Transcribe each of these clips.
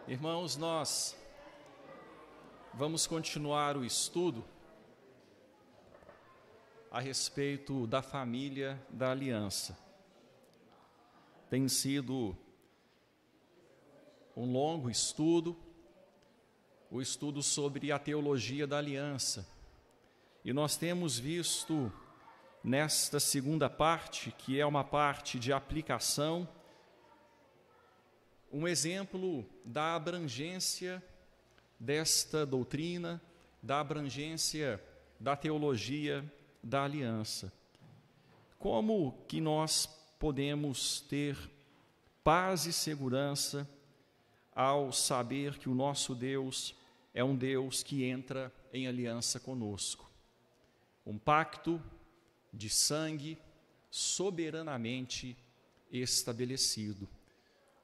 Irmãos, nós vamos continuar o estudo a respeito da família da aliança. Tem sido um longo estudo, o estudo sobre a teologia da aliança. E nós temos visto nesta segunda parte, que é uma parte de aplicação, um exemplo da abrangência desta doutrina, da abrangência da teologia da aliança. Como que nós podemos ter paz e segurança ao saber que o nosso Deus é um Deus que entra em aliança conosco? Um pacto de sangue soberanamente estabelecido.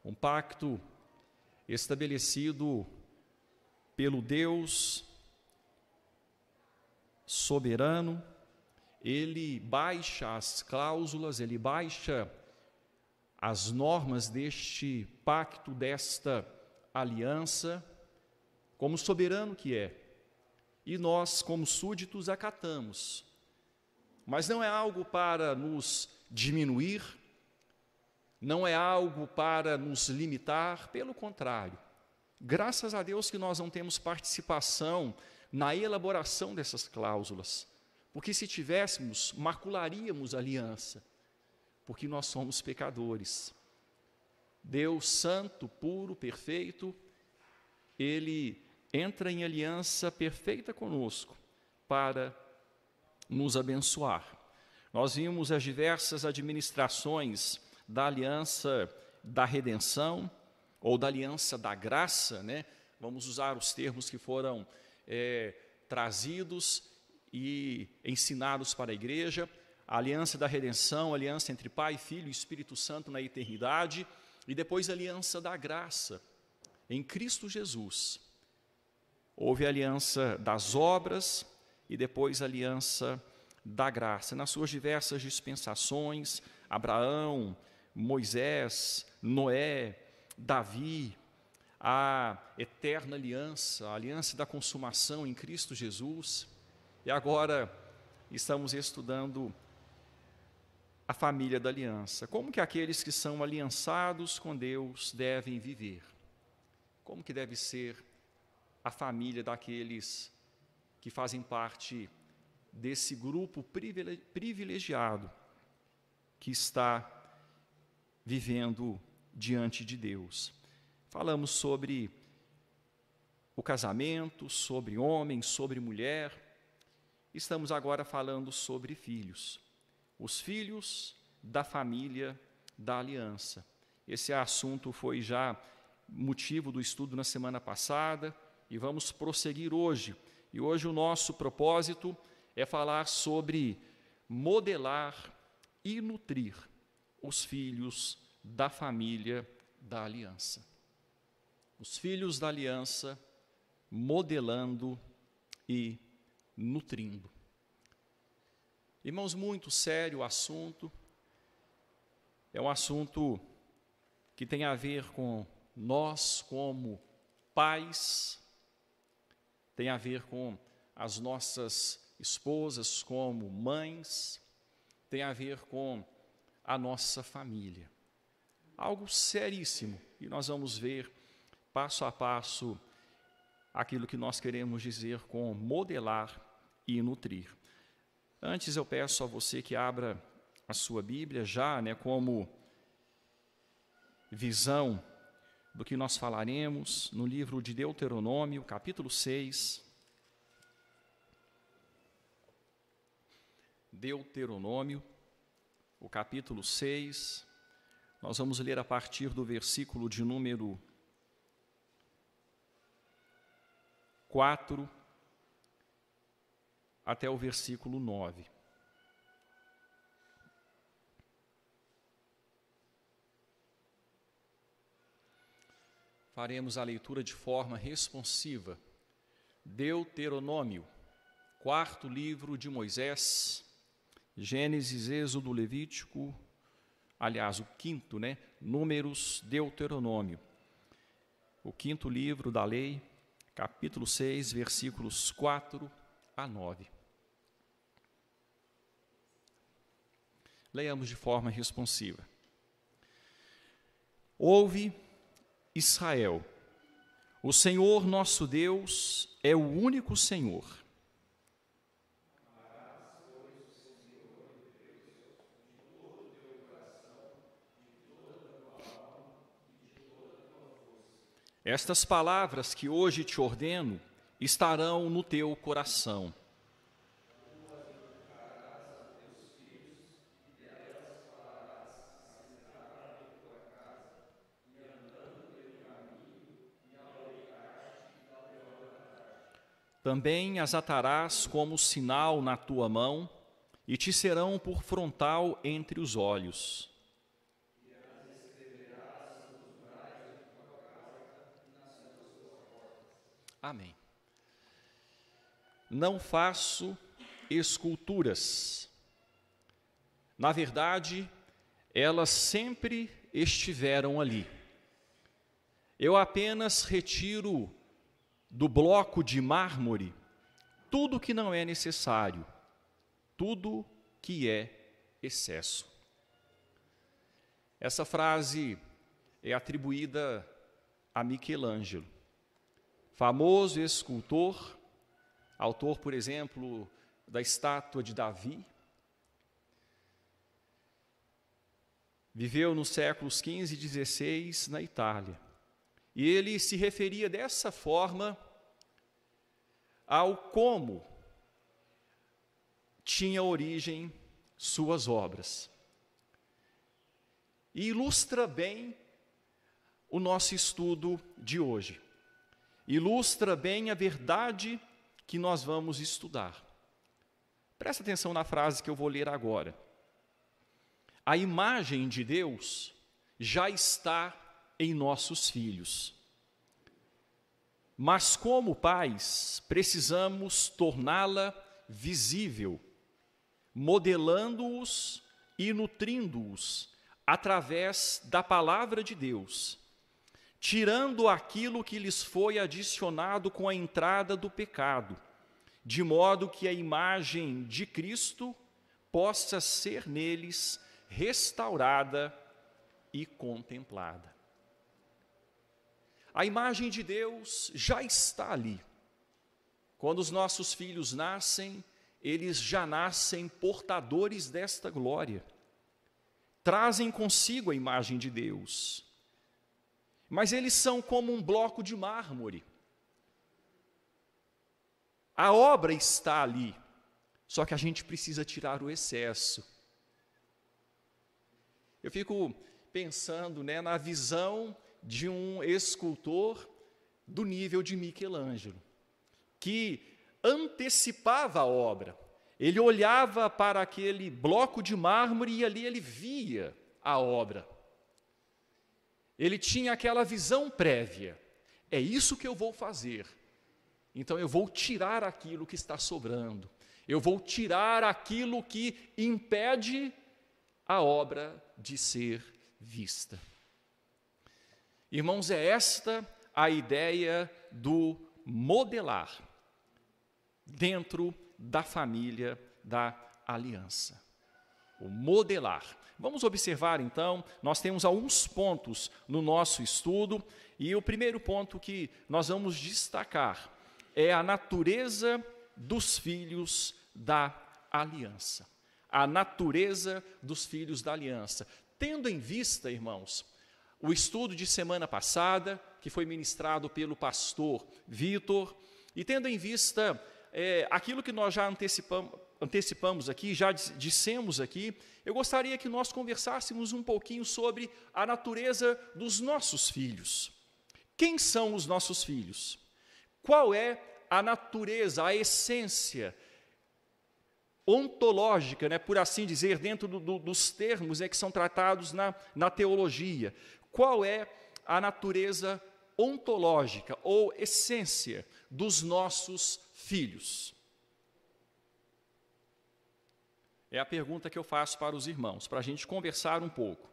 Um pacto estabelecido pelo Deus soberano. Ele baixa as cláusulas, ele baixa as normas deste pacto, desta aliança, como soberano que é. E nós, como súditos, acatamos. Mas não é algo para nos diminuir, não é algo para nos limitar, pelo contrário. Graças a Deus que nós não temos participação na elaboração dessas cláusulas, porque se tivéssemos, macularíamos a aliança, porque nós somos pecadores. Deus santo, puro, perfeito, Ele entra em aliança perfeita conosco para nos abençoar. Nós vimos as diversas administrações da aliança da redenção, ou da aliança da graça, né? Vamos usar os termos que foram trazidos e ensinados para a igreja. A aliança da redenção, a aliança entre Pai, Filho e Espírito Santo na eternidade, e depois a aliança da graça, em Cristo Jesus. Houve a aliança das obras e depois a aliança da graça, nas suas diversas dispensações, Abraão, Moisés, Noé, Davi, a eterna aliança, a aliança da consumação em Cristo Jesus. E agora estamos estudando a família da aliança. Como que aqueles que são aliançados com Deus devem viver? Como que deve ser a família daqueles que fazem parte desse grupo privilegiado que está vivendo diante de Deus? Falamos sobre o casamento, sobre homem, sobre mulher. Estamos agora falando sobre filhos. Os filhos da família da aliança. Esse assunto foi já motivo do estudo na semana passada e vamos prosseguir hoje. E hoje o nosso propósito é falar sobre modelar e nutrir os filhos da família da aliança. Os filhos da aliança modelando e nutrindo. Irmãos, muito sério o assunto. É um assunto que tem a ver com nós como pais, tem a ver com as nossas esposas como mães, tem a ver com a nossa família. Algo seríssimo, e nós vamos ver passo a passo aquilo que nós queremos dizer com modelar e nutrir. Antes eu peço a você que abra a sua Bíblia já, como visão do que nós falaremos no livro de Deuteronômio, capítulo 6. Deuteronômio, o capítulo 6. Nós vamos ler a partir do versículo de número 4 até o versículo 9. Faremos a leitura de forma responsiva. Deuteronômio, quarto livro de Moisés, Gênesis, Êxodo, Levítico, aliás, o quinto, Números, Deuteronômio. o 5º livro da lei, capítulo 6, versículos 4 a 9. Leiamos de forma responsiva. Ouve, Israel, o Senhor nosso Deus é o único Senhor. Estas palavras que hoje te ordeno estarão no teu coração. Também as atarás como sinal na tua mão e te serão por frontal entre os olhos. Amém. Não faço esculturas. Na verdade, elas sempre estiveram ali. Eu apenas retiro do bloco de mármore tudo que não é necessário, tudo que é excesso. Essa frase é atribuída a Michelangelo, famoso escultor, autor, por exemplo, da estátua de Davi. Viveu nos séculos XV e XVI na Itália. E ele se referia dessa forma ao como tinha origem suas obras. E ilustra bem o nosso estudo de hoje. Ilustra bem a verdade que nós vamos estudar. Presta atenção na frase que eu vou ler agora. A imagem de Deus já está em nossos filhos. Mas como pais, precisamos torná-la visível, modelando-os e nutrindo-os através da palavra de Deus, tirando aquilo que lhes foi adicionado com a entrada do pecado, de modo que a imagem de Cristo possa ser neles restaurada e contemplada. A imagem de Deus já está ali. Quando os nossos filhos nascem, eles já nascem portadores desta glória. Trazem consigo a imagem de Deus. Mas eles são como um bloco de mármore. A obra está ali, só que a gente precisa tirar o excesso. Eu fico pensando, na visão de um escultor do nível de Michelangelo, que antecipava a obra. Ele olhava para aquele bloco de mármore e ali ele via a obra. Ele tinha aquela visão prévia. É isso que eu vou fazer. Então eu vou tirar aquilo que está sobrando. Eu vou tirar aquilo que impede a obra de ser vista. Irmãos, é esta a ideia do modelar dentro da família da aliança. O modelar. Vamos observar então, nós temos alguns pontos no nosso estudo, e o primeiro ponto que nós vamos destacar é a natureza dos filhos da aliança. A natureza dos filhos da aliança. Tendo em vista, irmãos, o estudo de semana passada, que foi ministrado pelo pastor Vitor, e tendo em vista aquilo que nós já antecipamos aqui, já dissemos aqui, eu gostaria que nós conversássemos um pouquinho sobre a natureza dos nossos filhos. Quem são os nossos filhos? Qual é a natureza, a essência ontológica, por assim dizer, dentro dos termos que são tratados na teologia? Qual é a natureza ontológica ou essência dos nossos filhos? É a pergunta que eu faço para os irmãos, para a gente conversar um pouco.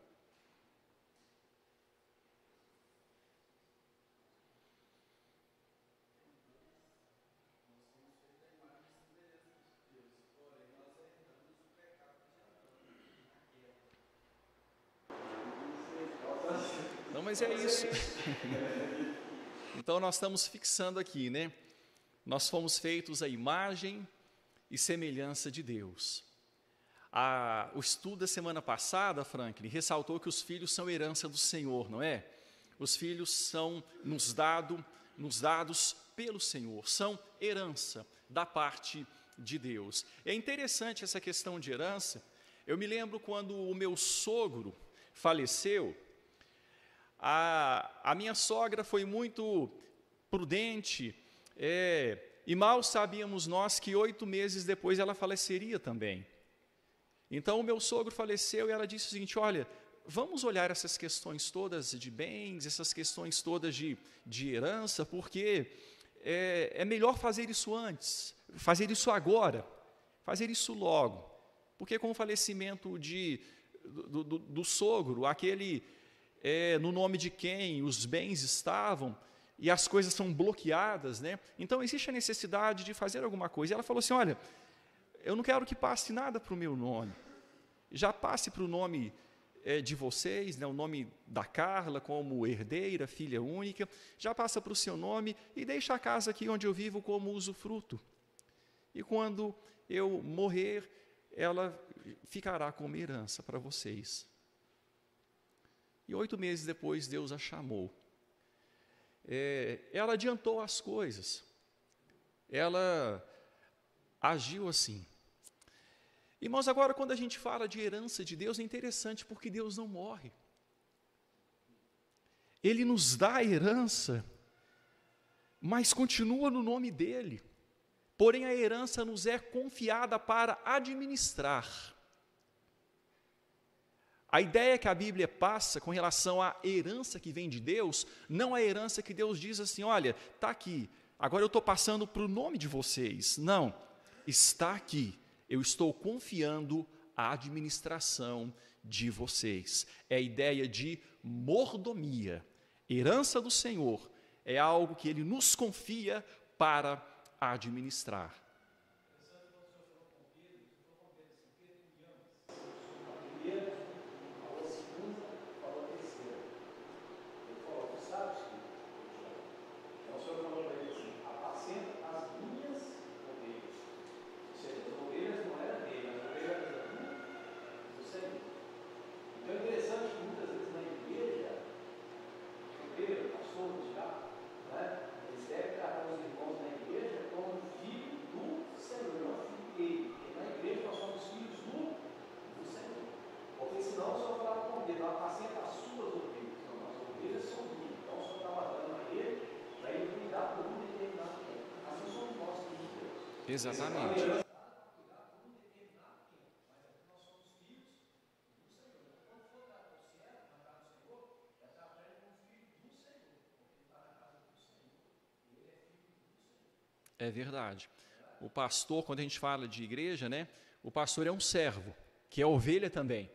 Então, mas é isso. Então, nós estamos fixando aqui, né? Nós fomos feitos à imagem e semelhança de Deus. O estudo da semana passada, Franklin, ressaltou que os filhos são herança do Senhor, não é? Os filhos são nos dados pelo Senhor, são herança da parte de Deus. É interessante essa questão de herança. Eu me lembro quando o meu sogro faleceu, a minha sogra foi muito prudente, e mal sabíamos nós que 8 meses depois ela faleceria também. Então, o meu sogro faleceu e ela disse o seguinte: olha, vamos olhar essas questões todas de bens, essas questões todas de herança, porque é melhor fazer isso antes, fazer isso agora, fazer isso logo. Porque com o falecimento do sogro, aquele no nome de quem os bens estavam, e as coisas são bloqueadas, né? Então, existe a necessidade de fazer alguma coisa. E ela falou assim: olha, eu não quero que passe nada para o meu nome, já passe para o nome de vocês, né, o nome da Carla como herdeira, filha única, já passa para o seu nome e deixa a casa aqui onde eu vivo como usufruto. E quando eu morrer, ela ficará como herança para vocês. E 8 meses depois, Deus a chamou. Ela adiantou as coisas, ela agiu assim. Irmãos, agora quando a gente fala de herança de Deus, é interessante porque Deus não morre. Ele nos dá a herança, mas continua no nome dEle. Porém, a herança nos é confiada para administrar. A ideia que a Bíblia passa com relação à herança que vem de Deus, não a herança que Deus diz assim: olha, está aqui, agora eu estou passando para o nome de vocês. Não, está aqui, eu estou confiando a administração de vocês. É a ideia de mordomia. Herança do Senhor é algo que Ele nos confia para administrar. Exatamente. É verdade. O pastor, quando a gente fala de igreja, né, o pastor é um servo, que é ovelha também,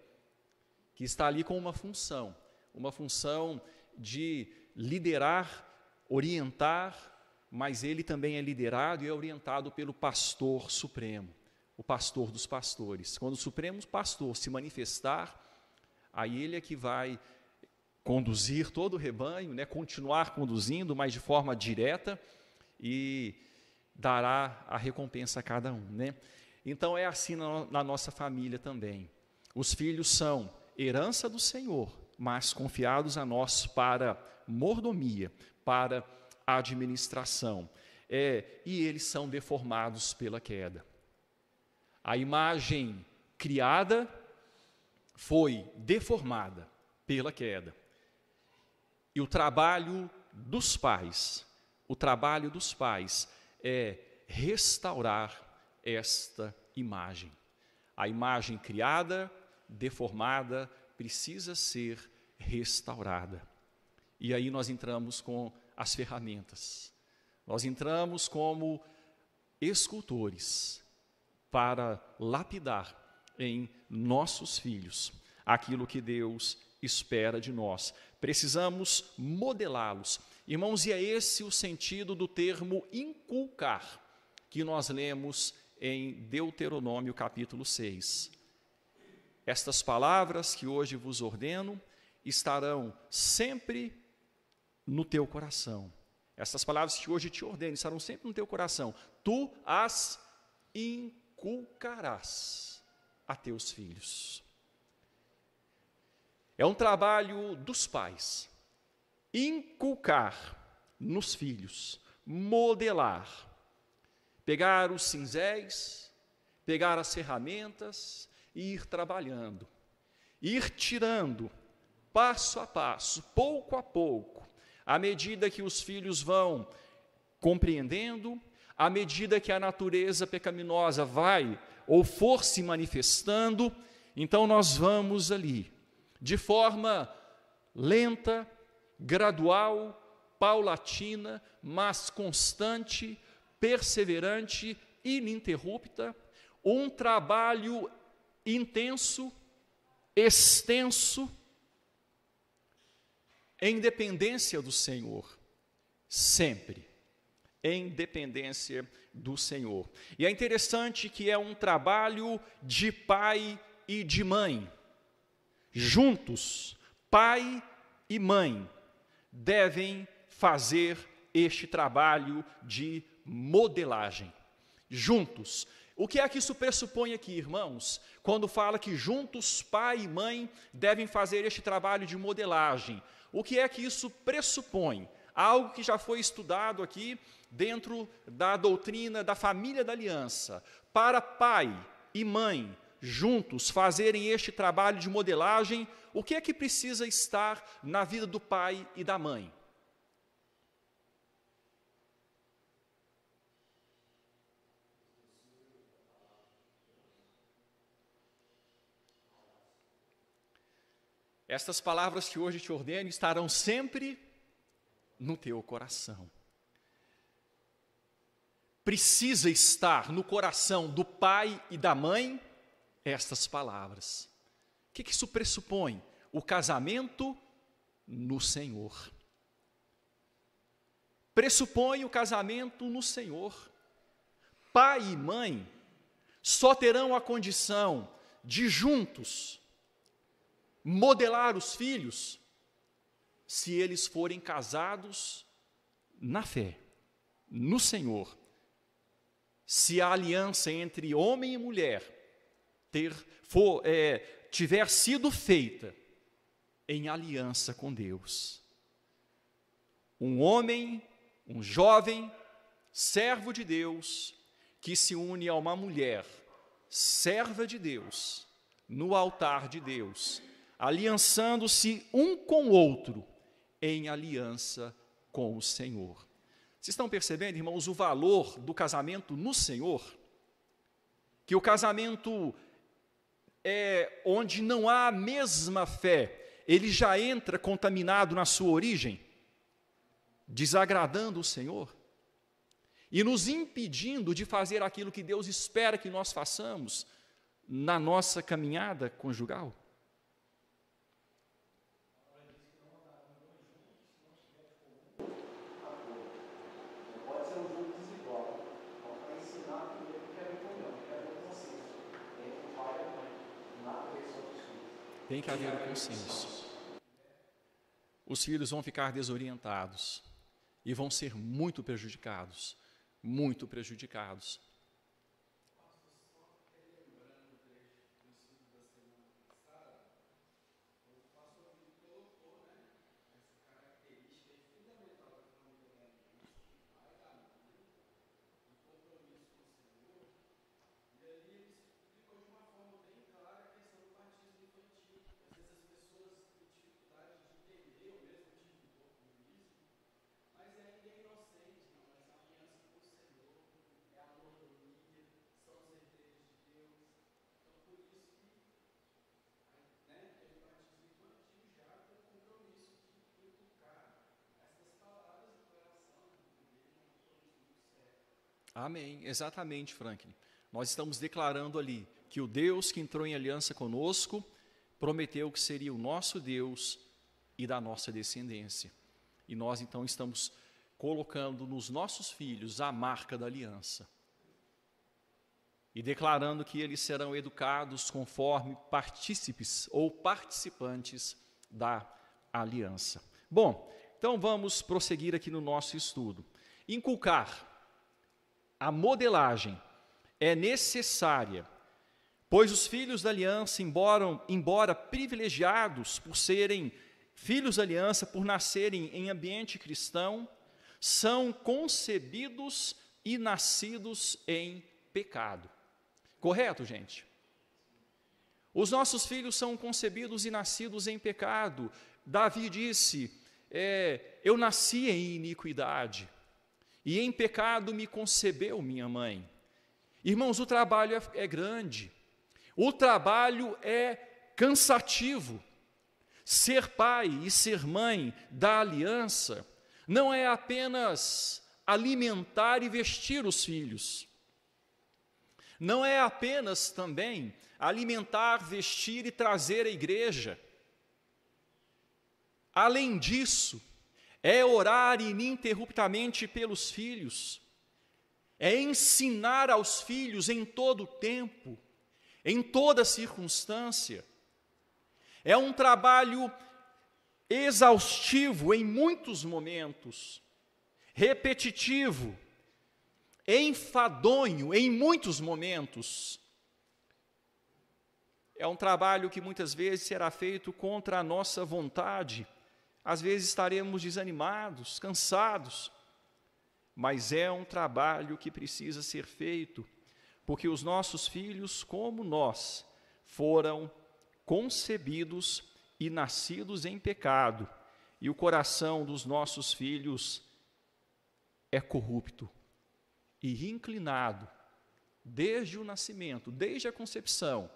que está ali com uma função de liderar, orientar, mas ele também é liderado e é orientado pelo pastor supremo, o pastor dos pastores. Quando o supremo pastor se manifestar, aí ele é que vai conduzir todo o rebanho, né, continuar conduzindo, mas de forma direta, e dará a recompensa a cada um, né? Então é assim na nossa família também. Os filhos são herança do Senhor, mas confiados a nós para mordomia, para administração. E eles são deformados pela queda. A imagem criada foi deformada pela queda. E o trabalho dos pais é restaurar esta imagem. A imagem criada, deformada, precisa ser restaurada. E aí nós entramos com as ferramentas. Nós entramos como escultores para lapidar em nossos filhos aquilo que Deus espera de nós. Precisamos modelá-los. Irmãos, e é esse o sentido do termo inculcar, que nós lemos em Deuteronômio capítulo 6. Estas palavras que hoje vos ordeno estarão sempre no teu coração. Essas palavras que hoje te ordeno estarão sempre no teu coração. Tu as inculcarás a teus filhos. É um trabalho dos pais. Inculcar nos filhos, modelar. Pegar os cinzéis, pegar as ferramentas e ir trabalhando. Ir tirando, passo a passo, pouco a pouco, à medida que os filhos vão compreendendo, à medida que a natureza pecaminosa vai ou for se manifestando, então nós vamos ali, de forma lenta, gradual, paulatina, mas constante, perseverante, ininterrupta, um trabalho intenso, extenso, em dependência do Senhor, sempre, em dependência do Senhor. E é interessante que é um trabalho de pai e de mãe, juntos, pai e mãe, devem fazer este trabalho de modelagem, juntos. O que é que isso pressupõe aqui, irmãos? Quando fala que juntos pai e mãe devem fazer este trabalho de modelagem, o que é que isso pressupõe? Algo que já foi estudado aqui dentro da doutrina da família da aliança. Para pai e mãe juntos fazerem este trabalho de modelagem, o que é que precisa estar na vida do pai e da mãe? Estas palavras que hoje te ordeno estarão sempre no teu coração. Precisa estar no coração do pai e da mãe estas palavras. O que isso pressupõe? O casamento no Senhor. Pressupõe o casamento no Senhor. Pai e mãe só terão a condição de juntos modelar os filhos se eles forem casados na fé, no Senhor. Se a aliança entre homem e mulher tiver sido feita em aliança com Deus. Um homem, um jovem, servo de Deus, que se une a uma mulher, serva de Deus, no altar de Deus, aliançando-se um com o outro, em aliança com o Senhor. Vocês estão percebendo, irmãos, o valor do casamento no Senhor? Que o casamento onde não há a mesma fé, ele já entra contaminado na sua origem, desagradando o Senhor e nos impedindo de fazer aquilo que Deus espera que nós façamos na nossa caminhada conjugal. Tem que haver o consenso. Os filhos vão ficar desorientados e vão ser muito prejudicados, muito prejudicados. Amém, exatamente, Franklin. Nós estamos declarando ali que o Deus que entrou em aliança conosco prometeu que seria o nosso Deus e da nossa descendência. E nós então estamos colocando nos nossos filhos a marca da aliança. E declarando que eles serão educados conforme partícipes ou participantes da aliança. Bom, então vamos prosseguir aqui no nosso estudo. Inculcar a modelagem é necessária, pois os filhos da aliança, embora privilegiados por serem filhos da aliança, por nascerem em ambiente cristão, são concebidos e nascidos em pecado. Correto, gente? Os nossos filhos são concebidos e nascidos em pecado. Davi disse, eu nasci em iniquidade, e em pecado me concebeu minha mãe. Irmãos, o trabalho é grande, o trabalho é cansativo. Ser pai e ser mãe da aliança não é apenas alimentar e vestir os filhos, não é apenas também alimentar, vestir e trazer à igreja. Além disso, é orar ininterruptamente pelos filhos, é ensinar aos filhos em todo o tempo, em toda circunstância. É um trabalho exaustivo em muitos momentos, repetitivo, enfadonho em muitos momentos. É um trabalho que muitas vezes será feito contra a nossa vontade. Às vezes estaremos desanimados, cansados, mas é um trabalho que precisa ser feito, porque os nossos filhos, como nós, foram concebidos e nascidos em pecado, e o coração dos nossos filhos é corrupto e inclinado, desde o nascimento, desde a concepção,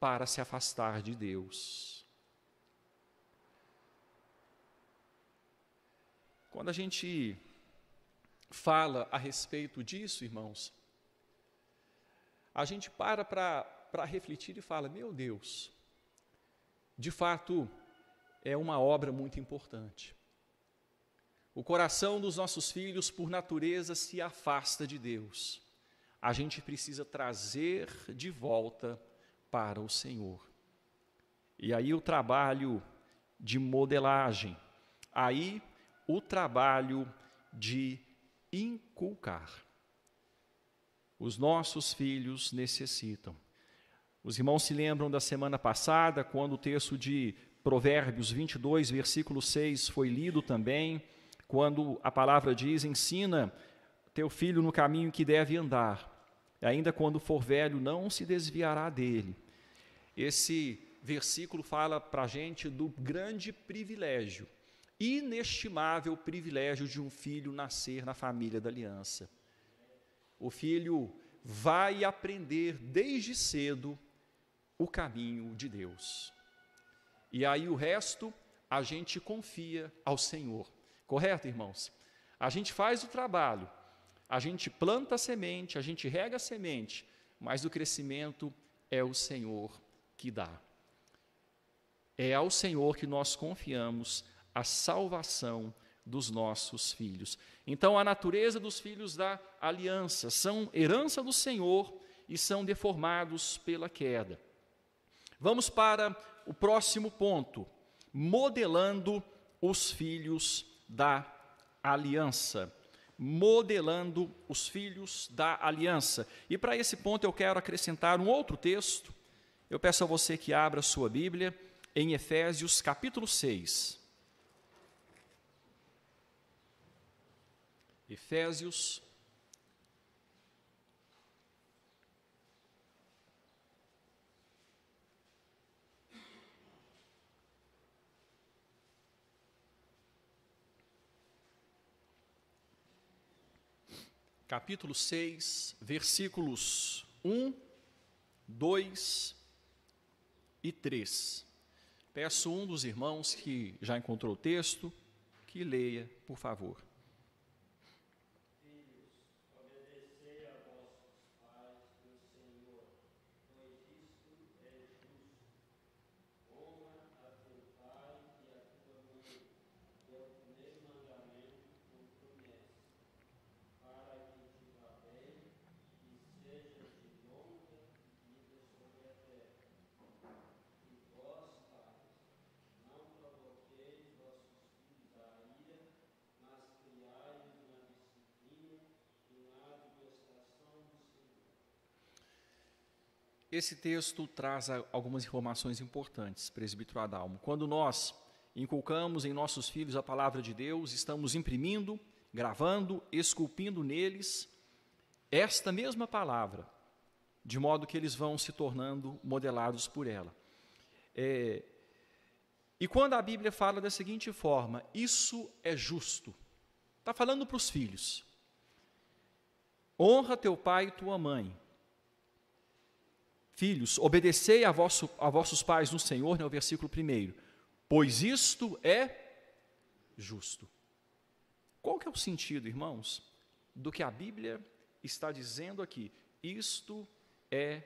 para se afastar de Deus. Quando a gente fala a respeito disso, irmãos, a gente para refletir e fala, meu Deus, de fato, é uma obra muito importante. O coração dos nossos filhos, por natureza, se afasta de Deus. A gente precisa trazer de volta para o Senhor. E aí o trabalho de modelagem, aí o trabalho de inculcar. Os nossos filhos necessitam. Os irmãos se lembram da semana passada, quando o texto de Provérbios 22, versículo 6 foi lido também, quando a palavra diz, ensina teu filho no caminho que deve andar, e ainda quando for velho não se desviará dele. Esse versículo fala para a gente do grande privilégio, inestimável privilégio de um filho nascer na família da aliança. O filho vai aprender desde cedo o caminho de Deus. E aí o resto a gente confia ao Senhor. Correto, irmãos? A gente faz o trabalho, a gente planta a semente, a gente rega a semente, mas o crescimento é o Senhor que dá. É ao Senhor que nós confiamos a salvação dos nossos filhos. Então, a natureza dos filhos da aliança são herança do Senhor e são deformados pela queda. Vamos para o próximo ponto, modelando os filhos da aliança. Modelando os filhos da aliança. E para esse ponto eu quero acrescentar um outro texto. Eu peço a você que abra sua Bíblia em Efésios capítulo 6. Efésios capítulo 6, versículos 1, 2 e 3. Peço um dos irmãos que já encontrou o texto, que leia, por favor. esse texto traz algumas informações importantes, presbítero Adalmo. Quando nós inculcamos em nossos filhos a palavra de Deus, estamos imprimindo, gravando, esculpindo neles esta mesma palavra, de modo que eles vão se tornando modelados por ela. E quando a Bíblia fala da seguinte forma, isso é justo, está falando para os filhos. Honra teu pai e tua mãe. Filhos, obedecei a vossos pais no Senhor, né, o versículo 1, pois isto é justo. Qual que é o sentido, irmãos, do que a Bíblia está dizendo aqui? Isto é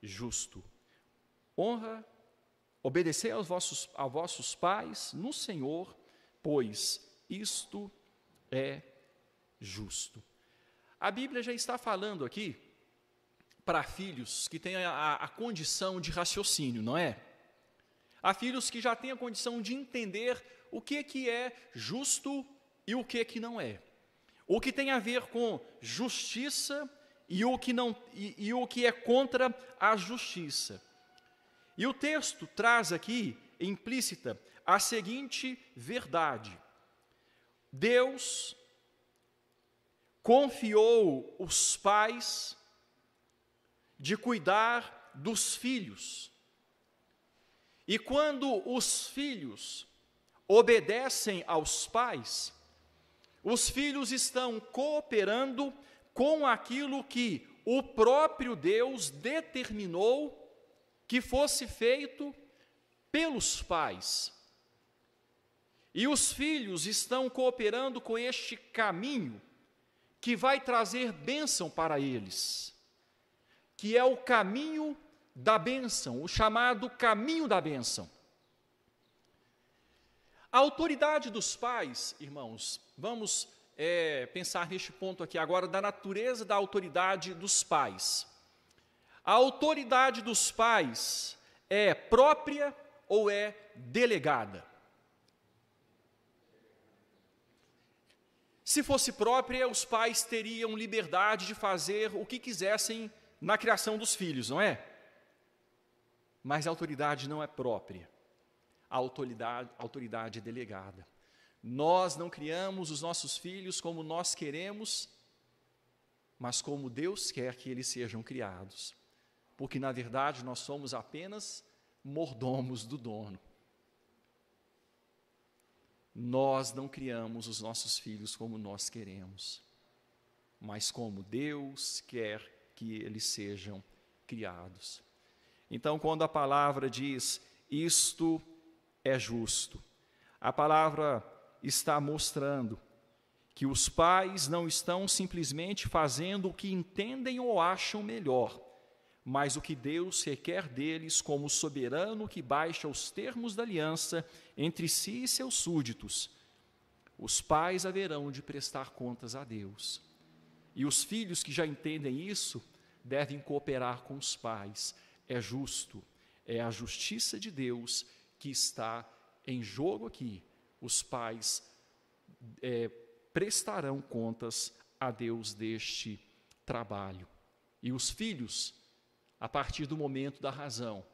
justo. Honra, obedecei aos vossos pais no Senhor, pois isto é justo. A Bíblia já está falando aqui para filhos que têm a condição de raciocínio, não é? Há filhos que já têm a condição de entender o que é justo e o que não é. O que tem a ver com justiça e o que é contra a justiça. E o texto traz aqui, implícita, a seguinte verdade. Deus confiou os pais de cuidar dos filhos. E quando os filhos obedecem aos pais, os filhos estão cooperando com aquilo que o próprio Deus determinou que fosse feito pelos pais. E os filhos estão cooperando com este caminho que vai trazer bênção para eles, que é o caminho da bênção, o chamado caminho da bênção. A autoridade dos pais, irmãos, vamos pensar neste ponto aqui agora, da natureza da autoridade dos pais. A autoridade dos pais é própria ou é delegada? Se fosse própria, os pais teriam liberdade de fazer o que quisessem na criação dos filhos, não é? Mas a autoridade não é própria. A autoridade é delegada. Nós não criamos os nossos filhos como nós queremos, mas como Deus quer que eles sejam criados. Porque, na verdade, nós somos apenas mordomos do dono. Nós não criamos os nossos filhos como nós queremos, mas como Deus quer que eles sejam criados. Então, quando a palavra diz, isto é justo, a palavra está mostrando que os pais não estão simplesmente fazendo o que entendem ou acham melhor, mas o que Deus requer deles como soberano que baixa os termos da aliança entre si e seus súditos. Os pais haverão de prestar contas a Deus. E os filhos que já entendem isso devem cooperar com os pais. É justo, é a justiça de Deus que está em jogo aqui. Os pais prestarão contas a Deus deste trabalho. E os filhos, a partir do momento da razão,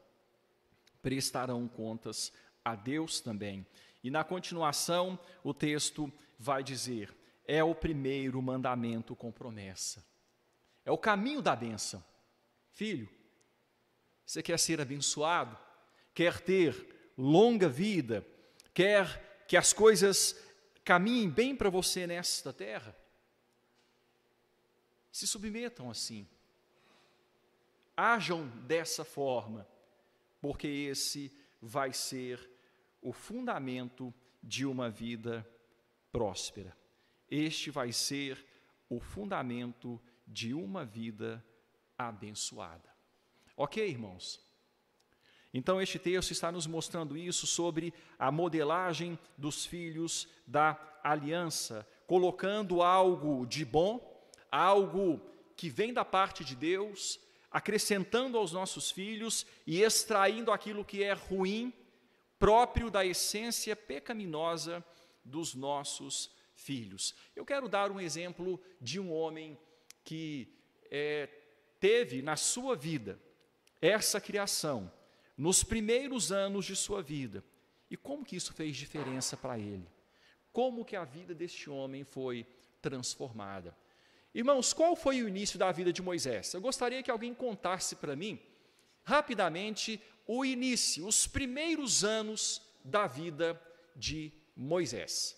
prestarão contas a Deus também. E na continuação, o texto vai dizer, é o primeiro mandamento com promessa. É o caminho da bênção. Filho, você quer ser abençoado? Quer ter longa vida? Quer que as coisas caminhem bem para você nesta terra? Se submetam assim. Ajam dessa forma, porque esse vai ser o fundamento de uma vida próspera. Este vai ser o fundamento de uma vida abençoada. Ok, irmãos? Então, este texto está nos mostrando isso sobre a modelagem dos filhos da aliança, colocando algo de bom, algo que vem da parte de Deus, acrescentando aos nossos filhos e extraindo aquilo que é ruim, próprio da essência pecaminosa dos nossos filhos. Eu quero dar um exemplo de um homem que teve na sua vida essa criação nos primeiros anos de sua vida. E como que isso fez diferença para ele? Como que a vida deste homem foi transformada? Irmãos, qual foi o início da vida de Moisés? Eu gostaria que alguém contasse para mim, rapidamente, o início, os primeiros anos da vida de Moisés.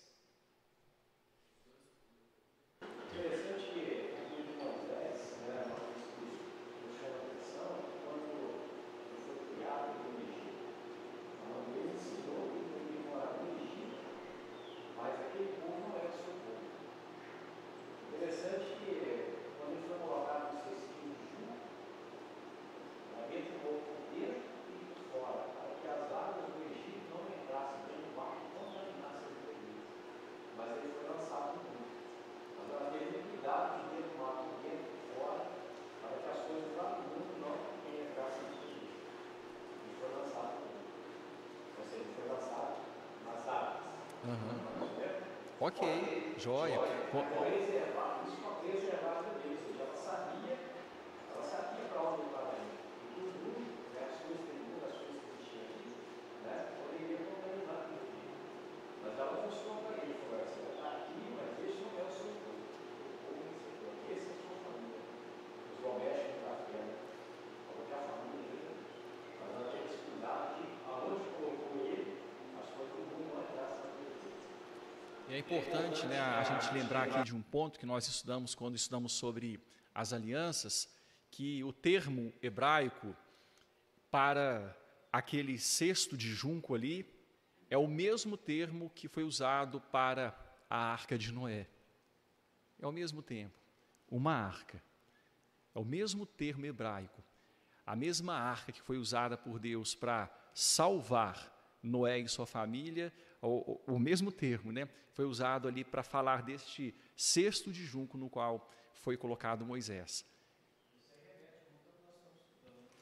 Ok, joia. E é importante, né, a gente lembrar aqui de um ponto que nós estudamos quando estudamos sobre as alianças, que o termo hebraico para aquele cesto de junco ali é o mesmo termo que foi usado para a arca de Noé. É o mesmo tempo, uma arca. É o mesmo termo hebraico. A mesma arca que foi usada por Deus para salvar Noé e sua família, o mesmo termo, né, foi usado ali para falar deste cesto de junco no qual foi colocado Moisés. Isso aí remete muito ao que nós estamos estudando.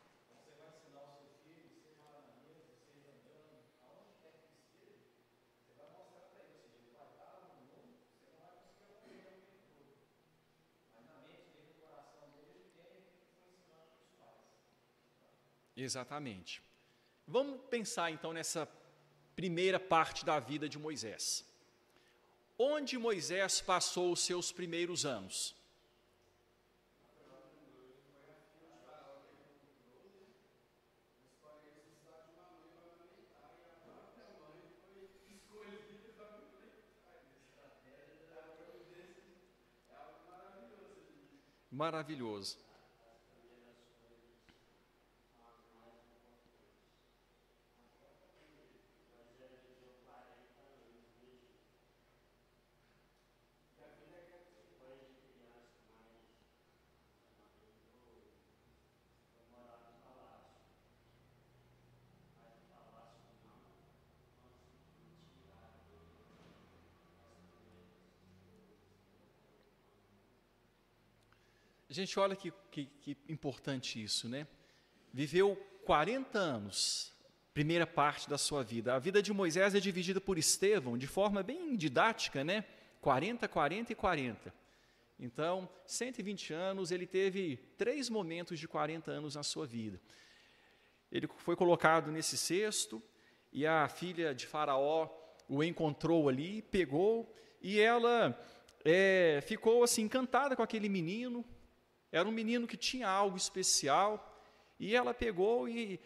Então, você vai ensinar o seu filho, seja lá na mesa, seja andando, aonde quer que esteja, você vai mostrar para ele, ou seja, ele vai estar lá no mundo, você não vai conseguir aprender o tempo todo. Mas na mente dele, no coração dele, ele tem aquilo que foi ensinado pelos pais. Exatamente. Vamos pensar então nessa primeira parte da vida de Moisés. Onde Moisés passou os seus primeiros anos? Maravilhoso. Gente, olha que importante isso, né? Viveu 40 anos, primeira parte da sua vida. A vida de Moisés é dividida por Estevão de forma bem didática, né? 40, 40 e 40. Então, 120 anos, ele teve 3 momentos de 40 anos na sua vida. Ele foi colocado nesse cesto e a filha de Faraó o encontrou ali, pegou, e ela ficou assim encantada com aquele menino. Era um menino que tinha algo especial, e ela pegou e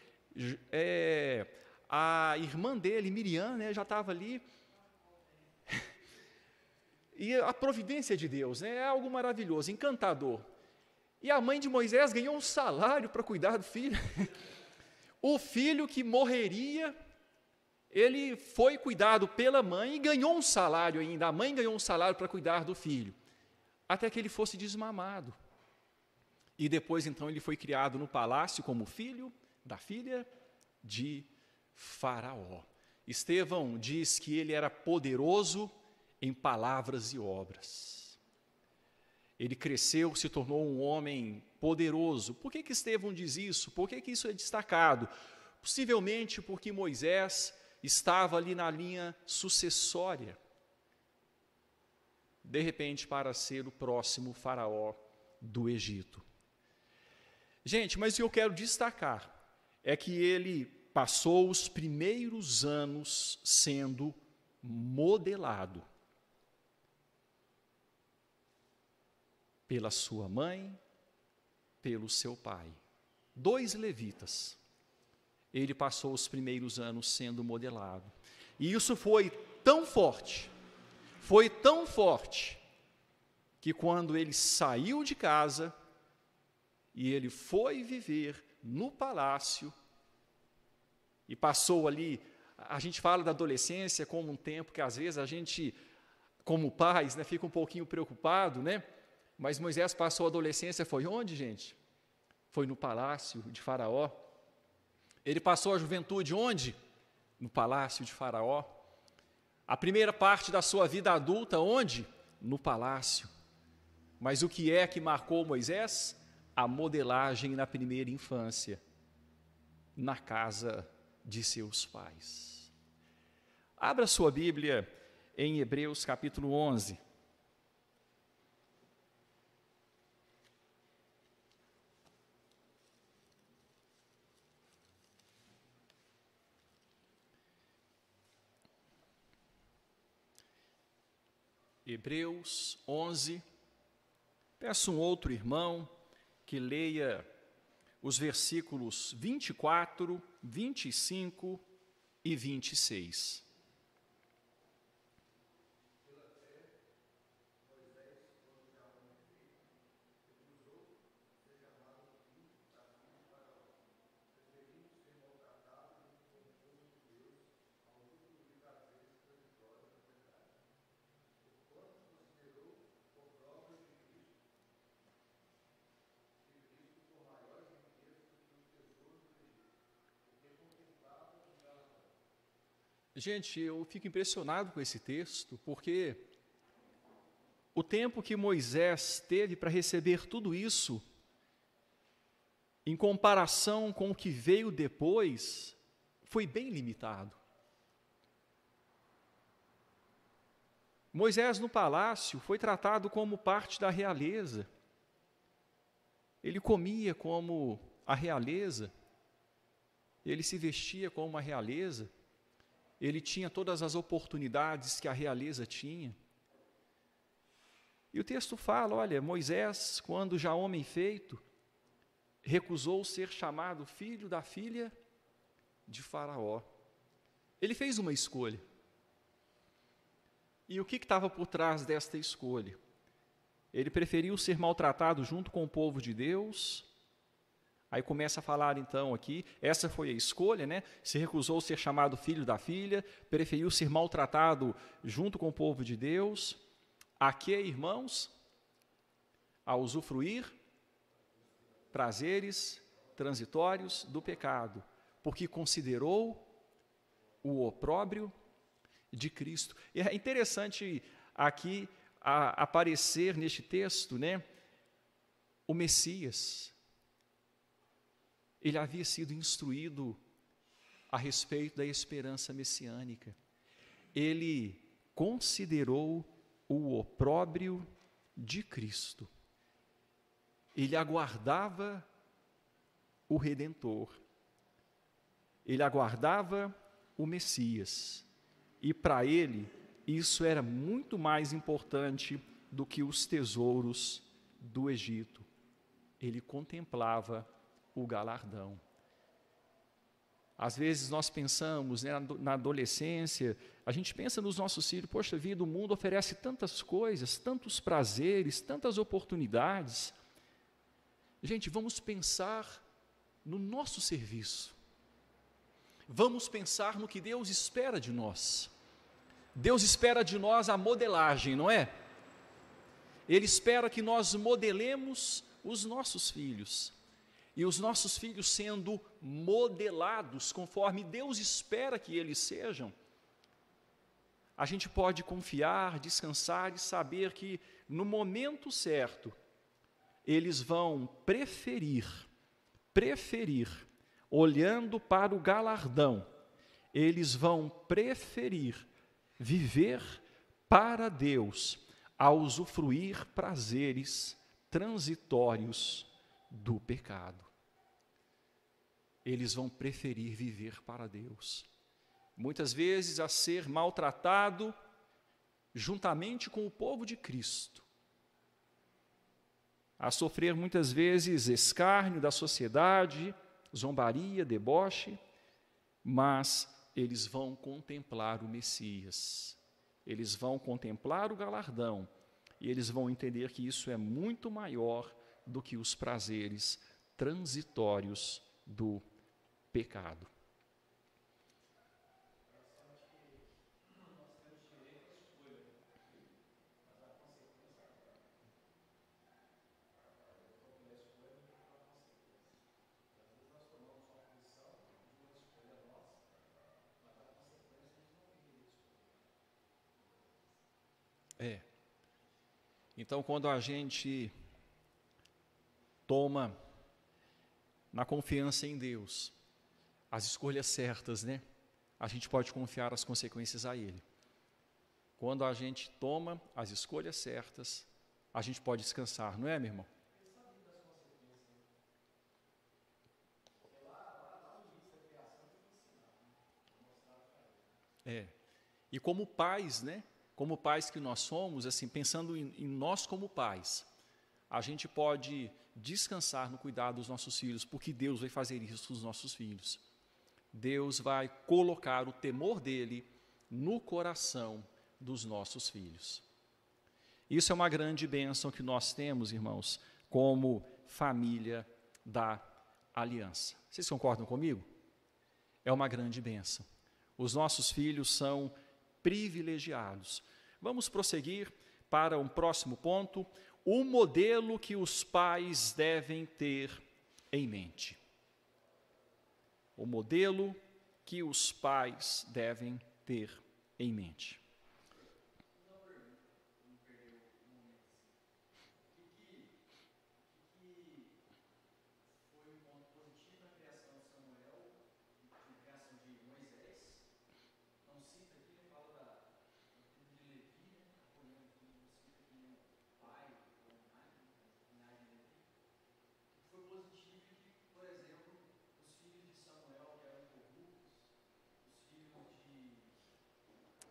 a irmã dele, Miriam, né, já estava ali. E a providência de Deus, né, é algo maravilhoso, encantador. E a mãe de Moisés ganhou um salário para cuidar do filho. O filho que morreria, ele foi cuidado pela mãe e ganhou um salário ainda. A mãe ganhou um salário para cuidar do filho, até que ele fosse desmamado. E depois, então, ele foi criado no palácio como filho da filha de Faraó. Estevão diz que ele era poderoso em palavras e obras. Ele cresceu, se tornou um homem poderoso. Por que Estevão diz isso? Por que isso é destacado? Possivelmente porque Moisés estava ali na linha sucessória, de repente, para ser o próximo faraó do Egito. Gente, mas o que eu quero destacar é que ele passou os primeiros anos sendo modelado pela sua mãe, pelo seu pai. 2 levitas. Ele passou os primeiros anos sendo modelado. E isso foi tão forte, que quando ele saiu de casa e ele foi viver no palácio, e passou ali, a gente fala da adolescência como um tempo que às vezes a gente, como pais, né, fica um pouquinho preocupado, né? Mas Moisés passou a adolescência, foi onde, gente? Foi no palácio de Faraó. Ele passou a juventude onde? No palácio de Faraó. A primeira parte da sua vida adulta, onde? No palácio. Mas o que é que marcou Moisés? A modelagem na primeira infância, na casa de seus pais. Abra sua Bíblia em Hebreus capítulo 11. Hebreus 11. Peço um outro irmão que leia os versículos 24, 25 e 26. Gente, eu fico impressionado com esse texto, porque o tempo que Moisés teve para receber tudo isso, em comparação com o que veio depois, foi bem limitado. Moisés no palácio foi tratado como parte da realeza. Ele comia como a realeza, ele se vestia como a realeza, ele tinha todas as oportunidades que a realeza tinha. E o texto fala, olha, Moisés, quando já homem feito, recusou ser chamado filho da filha de Faraó. Ele fez uma escolha. E o que estava por trás desta escolha? Ele preferiu ser maltratado junto com o povo de Deus. Aí começa a falar então aqui, essa foi a escolha, né? Se recusou ser chamado filho da filha, preferiu ser maltratado junto com o povo de Deus. A que, irmãos? A usufruir prazeres transitórios do pecado, porque considerou o opróbrio de Cristo. E é interessante aqui aparecer neste texto, né? O Messias. Ele havia sido instruído a respeito da esperança messiânica. Ele considerou o opróbrio de Cristo. Ele aguardava o Redentor. Ele aguardava o Messias. E para ele, isso era muito mais importante do que os tesouros do Egito. Ele contemplava o galardão. Às vezes nós pensamos, né, na adolescência, a gente pensa nos nossos filhos, poxa vida, o mundo oferece tantas coisas, tantos prazeres, tantas oportunidades. Gente, vamos pensar no nosso serviço. Vamos pensar no que Deus espera de nós. Deus espera de nós a modelagem, não é? Ele espera que nós modelemos os nossos filhos. E os nossos filhos sendo modelados conforme Deus espera que eles sejam, a gente pode confiar, descansar e saber que no momento certo, eles vão preferir, olhando para o galardão, eles vão preferir viver para Deus, a usufruir prazeres transitórios do pecado. eles vão preferir viver para Deus. Muitas vezes a ser maltratado juntamente com o povo de Cristo, a sofrer muitas vezes escárnio da sociedade, zombaria, deboche, mas eles vão contemplar o Messias, eles vão contemplar o galardão, e eles vão entender que isso é muito maior do que os prazeres transitórios do pecado. Então, quando a gente toma na confiança em Deus as escolhas certas, né? A gente pode confiar as consequências a Ele. Quando a gente toma as escolhas certas, a gente pode descansar, não é, meu irmão? E como pais, né? Como pais que nós somos, assim, pensando em nós como pais, a gente pode descansar no cuidado dos nossos filhos, porque Deus vai fazer isso com os nossos filhos. Deus vai colocar o temor dele no coração dos nossos filhos. Isso é uma grande bênção que nós temos, irmãos, como família da aliança. Vocês concordam comigo? É uma grande bênção. Os nossos filhos são privilegiados. Vamos prosseguir para um próximo ponto, o modelo que os pais devem ter em mente. O modelo que os pais devem ter em mente.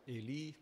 Eli,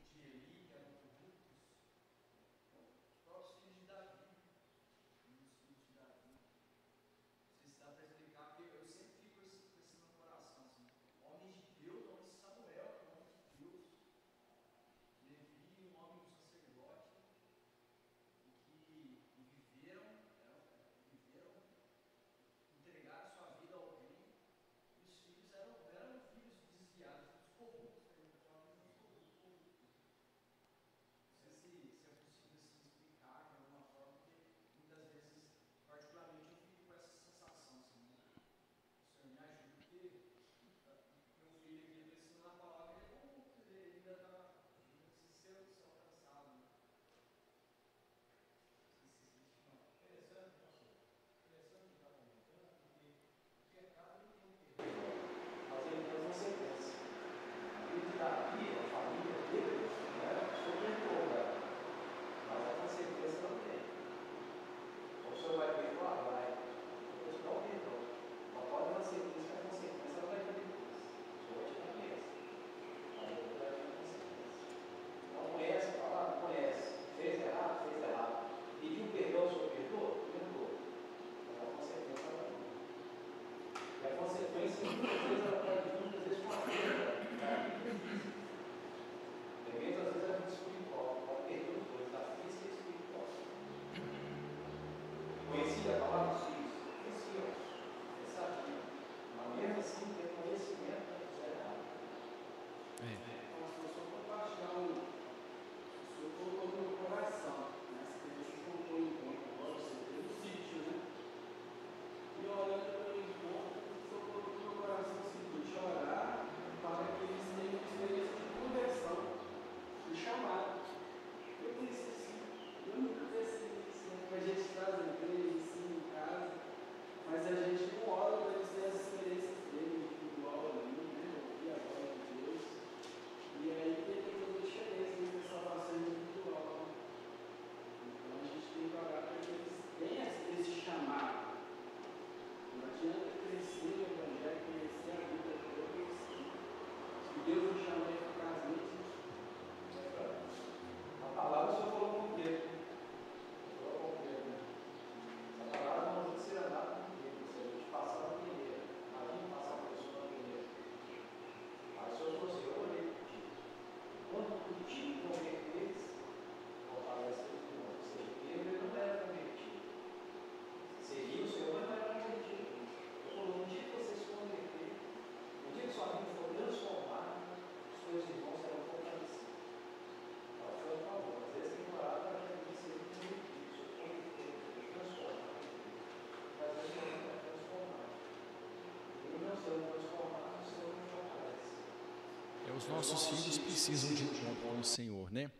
Os nossos filhos precisam de encontro com o Senhor, né?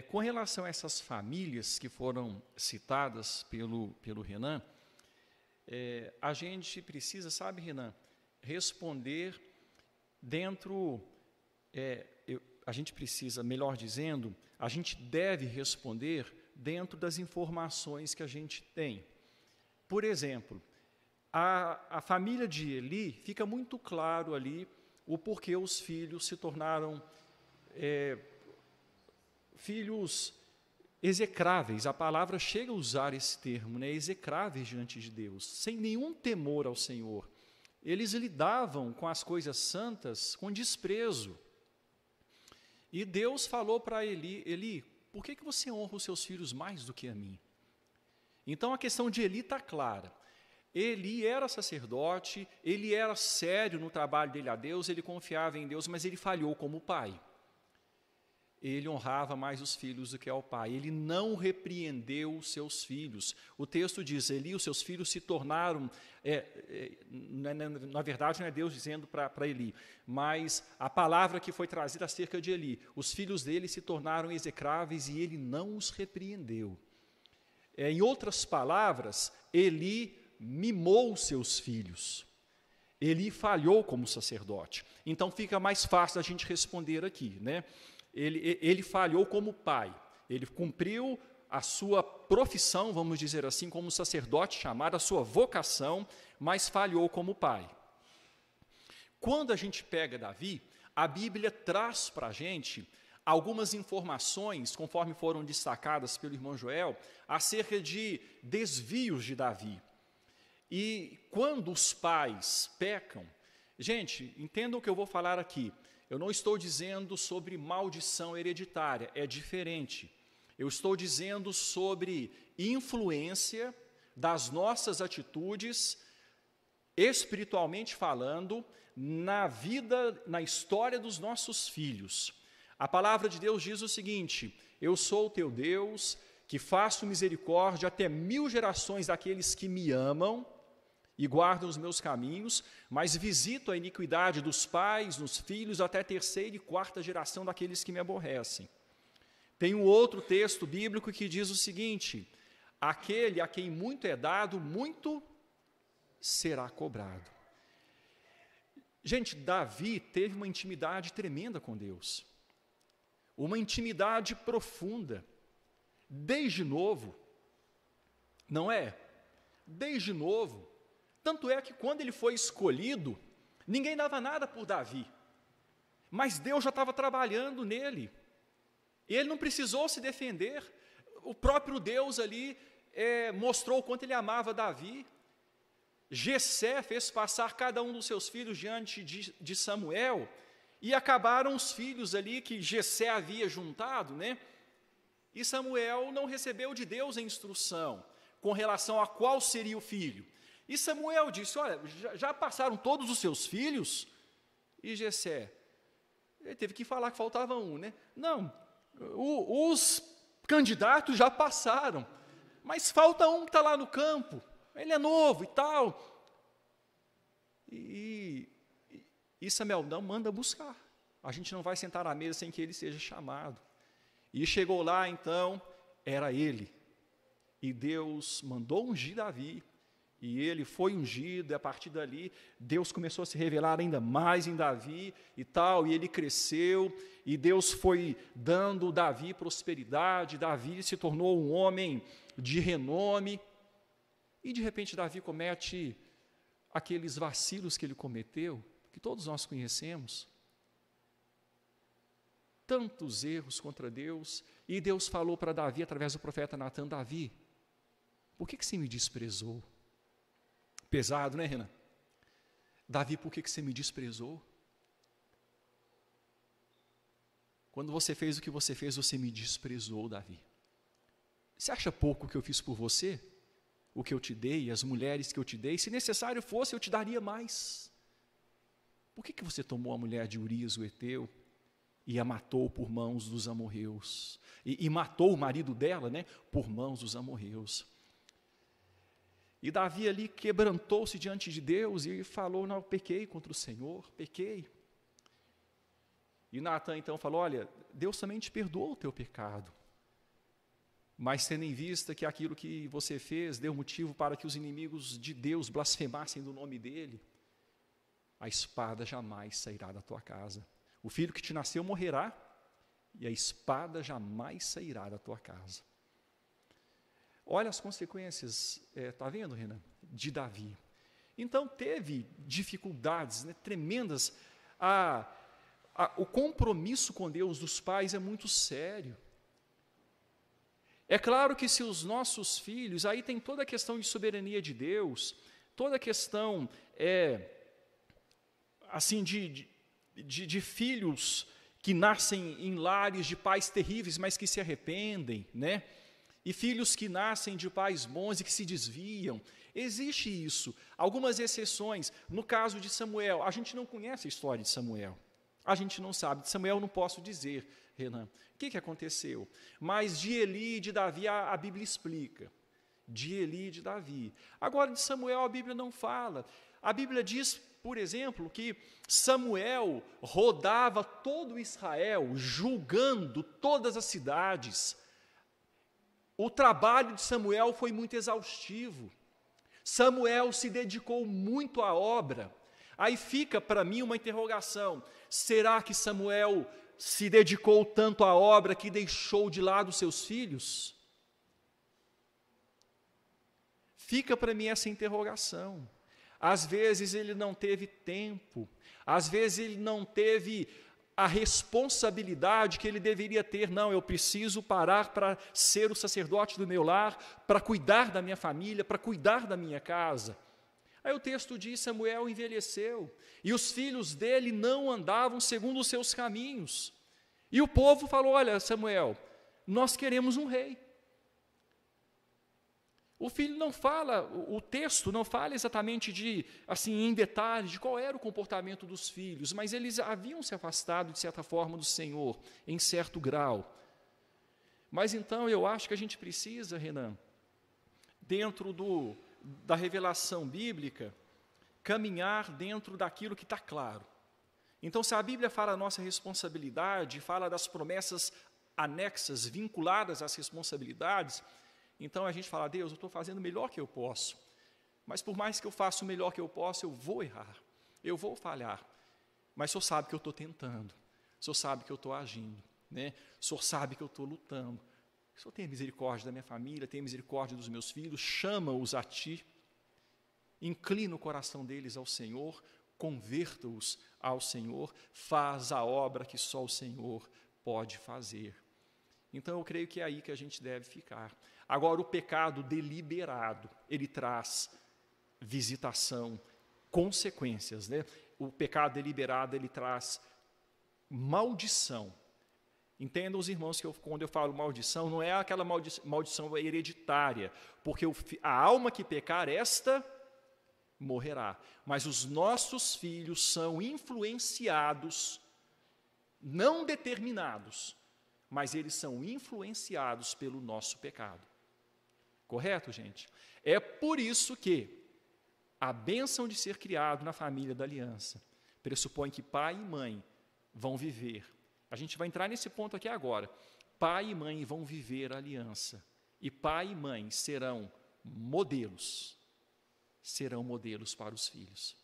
Com relação a essas famílias que foram citadas pelo Renan, a gente precisa, sabe, Renan, responder dentro, a gente precisa, melhor dizendo, a gente deve responder dentro das informações que a gente tem. Por exemplo, a família de Eli, fica muito claro ali o porquê os filhos se tornaram filhos execráveis. A palavra chega a usar esse termo, né? Execráveis diante de Deus, sem nenhum temor ao Senhor. Eles lidavam com as coisas santas com desprezo. E Deus falou para Eli: Eli, por que você honra os seus filhos mais do que a mim? Então a questão de Eli está clara. Eli era sacerdote, ele era sério no trabalho dele a Deus, ele confiava em Deus, mas ele falhou como pai. Ele honrava mais os filhos do que ao pai. Ele não repreendeu os seus filhos. O texto diz: Eli, os seus filhos se tornaram, na verdade não é Deus dizendo para Eli, mas a palavra que foi trazida acerca de Eli, os filhos dele se tornaram execráveis e ele não os repreendeu. Em outras palavras, Eli mimou seus filhos. Eli falhou como sacerdote. Então fica mais fácil a gente responder aqui, né? Ele falhou como pai. Ele cumpriu a sua profissão, vamos dizer assim, como sacerdote chamado, a sua vocação, mas falhou como pai. Quando a gente pega Davi, a Bíblia traz para a gente algumas informações, conforme foram destacadas pelo irmão Joel, acerca de desvios de Davi. E quando os pais pecam, gente, entendam o que eu vou falar aqui. Eu não estou dizendo sobre maldição hereditária, é diferente. Eu estou dizendo sobre influência das nossas atitudes, espiritualmente falando, na vida, na história dos nossos filhos. A palavra de Deus diz o seguinte: eu sou o teu Deus, que faço misericórdia até 1000 gerações daqueles que me amam e guardam os meus caminhos, mas visito a iniquidade dos pais nos filhos até 3ª e 4ª geração daqueles que me aborrecem. Tem um outro texto bíblico que diz o seguinte: aquele a quem muito é dado, muito será cobrado. Gente, Davi teve uma intimidade tremenda com Deus, uma intimidade profunda, desde novo, não é? Desde novo. Tanto é que quando ele foi escolhido, ninguém dava nada por Davi, mas Deus já estava trabalhando nele, e ele não precisou se defender. O próprio Deus ali mostrou o quanto ele amava Davi. Jessé fez passar cada um dos seus filhos diante de Samuel, e acabaram os filhos ali que Jessé havia juntado, né? E Samuel não recebeu de Deus a instrução com relação a qual seria o filho. E Samuel disse: olha, já passaram todos os seus filhos? E Jessé, ele teve que falar que faltava um, né? Não, os candidatos já passaram, mas falta um que está lá no campo, ele é novo e tal. E Samuel, não, manda buscar, a gente não vai sentar à mesa sem que ele seja chamado. E chegou lá, então, era ele, e Deus mandou ungir Davi, e ele foi ungido, e a partir dali, Deus começou a se revelar ainda mais em Davi e tal, e ele cresceu, e Deus foi dando Davi prosperidade, Davi se tornou um homem de renome, e de repente Davi comete aqueles vacilos que ele cometeu, que todos nós conhecemos, tantos erros contra Deus, e Deus falou para Davi, através do profeta Natan: Davi, por que você me desprezou? Pesado, né, Renan? Davi, por que você me desprezou? Quando você fez o que você fez, você me desprezou, Davi. Você acha pouco o que eu fiz por você? O que eu te dei, as mulheres que eu te dei? Se necessário fosse, eu te daria mais. Por que você tomou a mulher de Urias, o heteu, e a matou por mãos dos amorreus? E matou o marido dela, né, por mãos dos amorreus. E Davi ali quebrantou-se diante de Deus e falou: não, pequei contra o Senhor, pequei. E Natan então falou, olha, Deus também te perdoou o teu pecado, mas tendo em vista que aquilo que você fez deu motivo para que os inimigos de Deus blasfemassem do nome dele, a espada jamais sairá da tua casa. O filho que te nasceu morrerá, e a espada jamais sairá da tua casa. Olha as consequências, está vendo, Renan, de Davi. Então teve dificuldades, né, tremendas. O compromisso com Deus dos pais é muito sério. É claro que se os nossos filhos, aí tem toda a questão de soberania de Deus, toda a questão assim de filhos que nascem em lares de pais terríveis, mas que se arrependem, né? E filhos que nascem de pais bons e que se desviam. Existe isso. Algumas exceções. No caso de Samuel, a gente não conhece a história de Samuel. A gente não sabe. De Samuel não posso dizer, Renan, o que aconteceu. Mas de Eli e de Davi a Bíblia explica. De Eli e de Davi. Agora, de Samuel a Bíblia não fala. A Bíblia diz, por exemplo, que Samuel rodava todo Israel, julgando todas as cidades. O trabalho de Samuel foi muito exaustivo. Samuel se dedicou muito à obra. Aí fica para mim uma interrogação: será que Samuel se dedicou tanto à obra que deixou de lado seus filhos? Fica para mim essa interrogação. Às vezes ele não teve tempo, às vezes ele não teve a responsabilidade que ele deveria ter. Não, eu preciso parar para ser o sacerdote do meu lar, para cuidar da minha família, para cuidar da minha casa. Aí o texto diz: Samuel envelheceu, e os filhos dele não andavam segundo os seus caminhos. E o povo falou: olha, Samuel, nós queremos um rei. O filho não fala, o texto não fala exatamente assim, em detalhes, de qual era o comportamento dos filhos, mas eles haviam se afastado, de certa forma, do Senhor, em certo grau. Mas então eu acho que a gente precisa, Renan, dentro da revelação bíblica, caminhar dentro daquilo que está claro. Então, se a Bíblia fala a nossa responsabilidade, fala das promessas anexas, vinculadas às responsabilidades, então a gente fala: Deus, eu estou fazendo o melhor que eu posso, mas por mais que eu faça o melhor que eu posso, eu vou errar, eu vou falhar, mas o Senhor sabe que eu estou tentando, o Senhor sabe que eu estou agindo, né? O Senhor sabe que eu estou lutando, o Senhor tem misericórdia da minha família, tem misericórdia dos meus filhos, chama-os a Ti, inclina o coração deles ao Senhor, converta-os ao Senhor, faz a obra que só o Senhor pode fazer. Então eu creio que é aí que a gente deve ficar. Agora, o pecado deliberado, ele traz visitação, consequências, né? O pecado deliberado, ele traz maldição. Entendam os irmãos que quando eu falo maldição, não é aquela maldição hereditária, porque a alma que pecar, esta morrerá. Mas os nossos filhos são influenciados, não determinados, mas eles são influenciados pelo nosso pecado. Correto, gente? É por isso que a bênção de ser criado na família da aliança pressupõe que pai e mãe vão viver. A gente vai entrar nesse ponto aqui agora. Pai e mãe vão viver a aliança. E pai e mãe serão modelos para os filhos.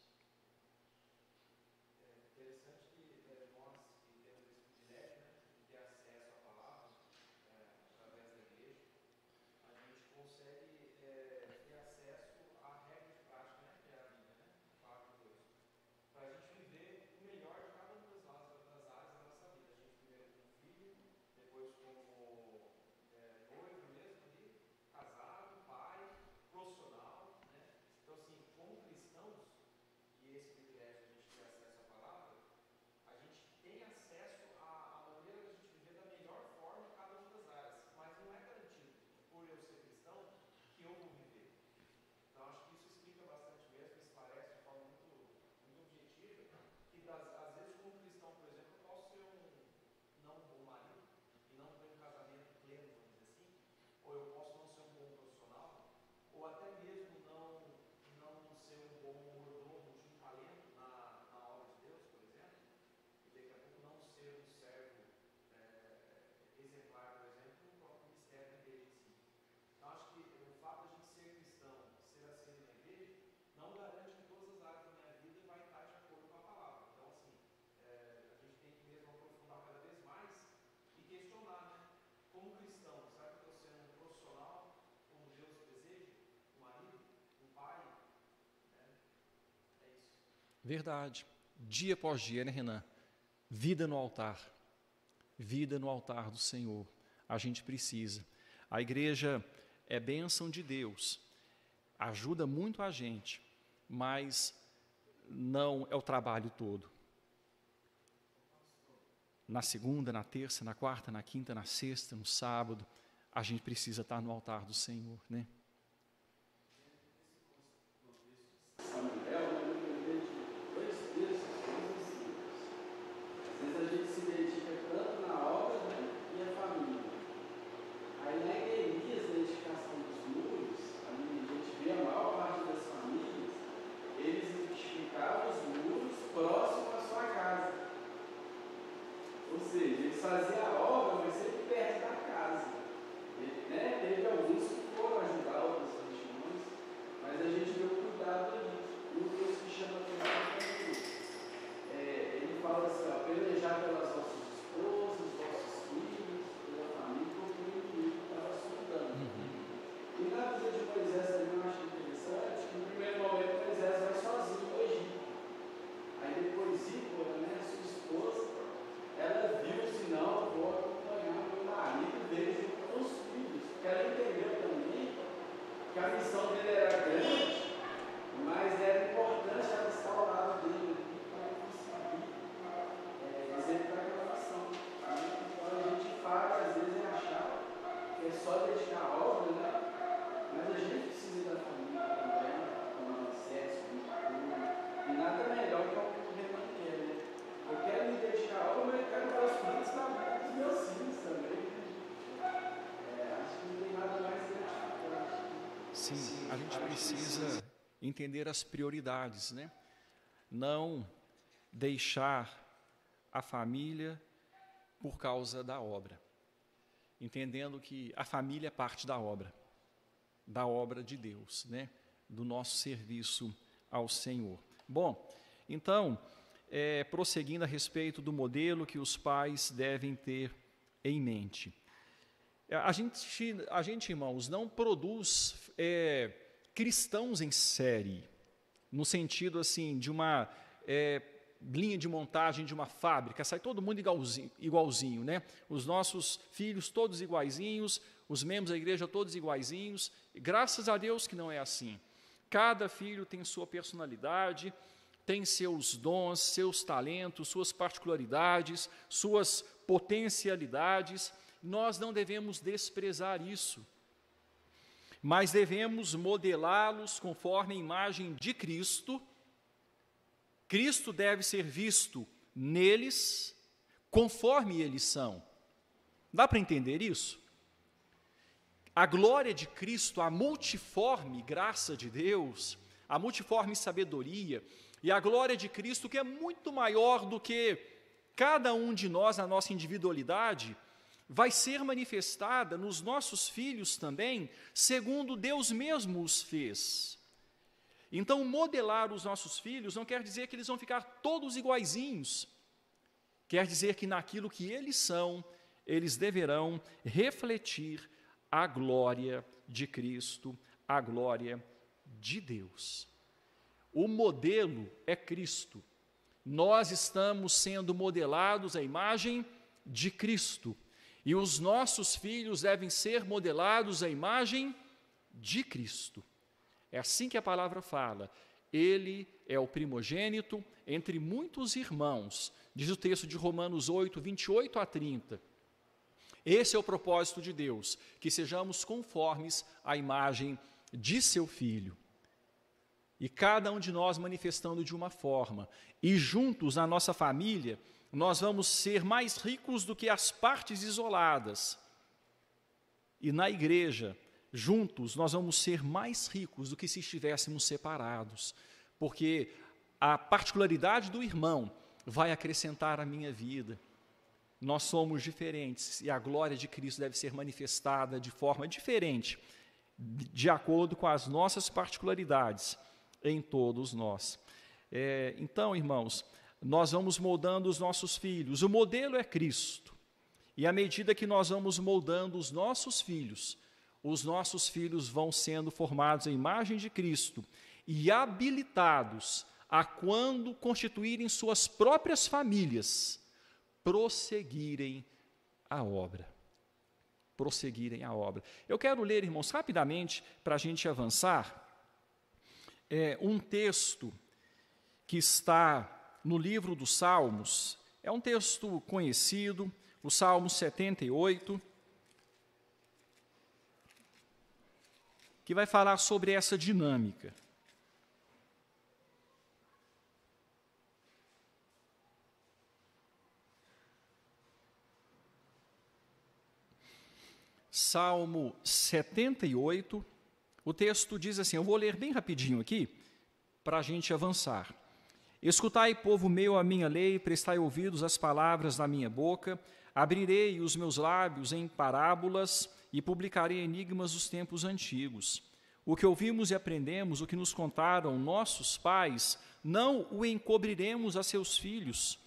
Verdade. Dia após dia, né, Renan? Vida no altar. Vida no altar do Senhor. A gente precisa. A igreja é bênção de Deus. Ajuda muito a gente, mas não é o trabalho todo. Na segunda, na terça, na quarta, na quinta, na sexta, no sábado, a gente precisa estar no altar do Senhor, né? Fazia a obra, mas sempre perto da casa. Né? Teve alguns que foram ajudar outras regiões, mas a gente deu cuidado ali. Um dos que chama atenção ele fala assim, ó, pelejar pelas vossas esposas, vossos filhos, pela família, porque o inimigo estava sondando. E na vida de Moisés também eu acho interessante que no primeiro momento Moisés vai sozinho ao Egito. Aí depois Zípora, né, sua esposa, ela viu, se não, vou acompanhar meu marido dele junto com os filhos, porque ela entendeu também que a missão dele era grande, mas era importante ela estar ao lado dele para conseguir executar aquela missão. Então a gente fala, às vezes, é achar que é só dedicar a obra, né? Mas a gente precisa da família também, tomar acesso, e nada melhor que o Renan quer, né? Eu quero me dedicar a obra, mas eu quero ver os frutos na vida dos meus filhos também. Acho que não tem nada mais gratificante. Sim, a gente precisa entender as prioridades, né? Não deixar a família por causa da obra. Entendendo que a família é parte da obra de Deus, né? Do nosso serviço ao Senhor. Bom, então, prosseguindo a respeito do modelo que os pais devem ter em mente. A gente, irmãos, não produz cristãos em série, no sentido assim de uma linha de montagem de uma fábrica, sai todo mundo igualzinho, né? Os nossos filhos todos iguaizinhos, os membros da igreja todos iguaizinhos, e graças a Deus que não é assim. Cada filho tem sua personalidade, tem seus dons, seus talentos, suas particularidades, suas potencialidades. Nós não devemos desprezar isso, mas devemos modelá-los conforme a imagem de Cristo. Cristo deve ser visto neles conforme eles são. Dá para entender isso? A glória de Cristo, a multiforme graça de Deus, a multiforme sabedoria, e a glória de Cristo, que é muito maior do que cada um de nós, na nossa individualidade, vai ser manifestada nos nossos filhos também, segundo Deus mesmo os fez. Então, modelar os nossos filhos não quer dizer que eles vão ficar todos iguaizinhos. Quer dizer que naquilo que eles são, eles deverão refletir a glória de Cristo, a glória de Deus. O modelo é Cristo. Nós estamos sendo modelados à imagem de Cristo. E os nossos filhos devem ser modelados à imagem de Cristo. É assim que a palavra fala. Ele é o primogênito entre muitos irmãos, diz o texto de Romanos 8, 28 a 30. Esse é o propósito de Deus, que sejamos conformes à imagem de seu Filho. E cada um de nós manifestando de uma forma. E juntos, na nossa família, nós vamos ser mais ricos do que as partes isoladas. E na igreja, juntos, nós vamos ser mais ricos do que se estivéssemos separados. Porque a particularidade do irmão vai acrescentar à minha vida. Nós somos diferentes e a glória de Cristo deve ser manifestada de forma diferente, de acordo com as nossas particularidades em todos nós. Então, irmãos, nós vamos moldando os nossos filhos. O modelo é Cristo. E à medida que nós vamos moldando os nossos filhos vão sendo formados à imagem de Cristo e habilitados a quando constituírem suas próprias famílias, prosseguirem a obra. Prosseguirem a obra. Eu quero ler, irmãos, rapidamente, para a gente avançar, um texto que está no livro dos Salmos. É um texto conhecido, o Salmo 78, que vai falar sobre essa dinâmica. Salmo 78, o texto diz assim, eu vou ler bem rapidinho aqui, para a gente avançar. Escutai, povo meu, a minha lei, prestai ouvidos às palavras da minha boca, abrirei os meus lábios em parábolas e publicarei enigmas dos tempos antigos. O que ouvimos e aprendemos, o que nos contaram nossos pais, não o encobriremos a seus filhos.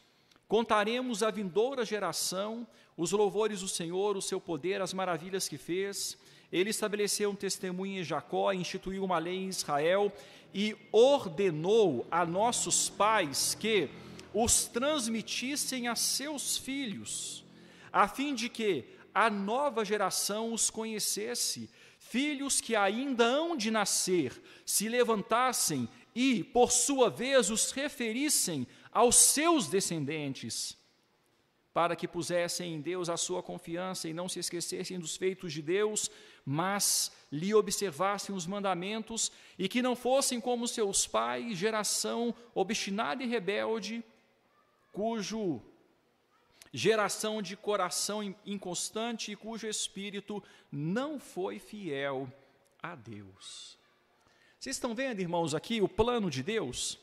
Contaremos à vindoura geração os louvores do Senhor, o seu poder, as maravilhas que fez. Ele estabeleceu um testemunho em Jacó, instituiu uma lei em Israel e ordenou a nossos pais que os transmitissem a seus filhos, a fim de que a nova geração os conhecesse, filhos que ainda hão de nascer, se levantassem e, por sua vez, os referissem aos seus descendentes, para que pusessem em Deus a sua confiança e não se esquecessem dos feitos de Deus, mas lhe observassem os mandamentos e que não fossem como seus pais, geração obstinada e rebelde, cujo geração de coração inconstante e cujo espírito não foi fiel a Deus. Vocês estão vendo, irmãos, aqui o plano de Deus?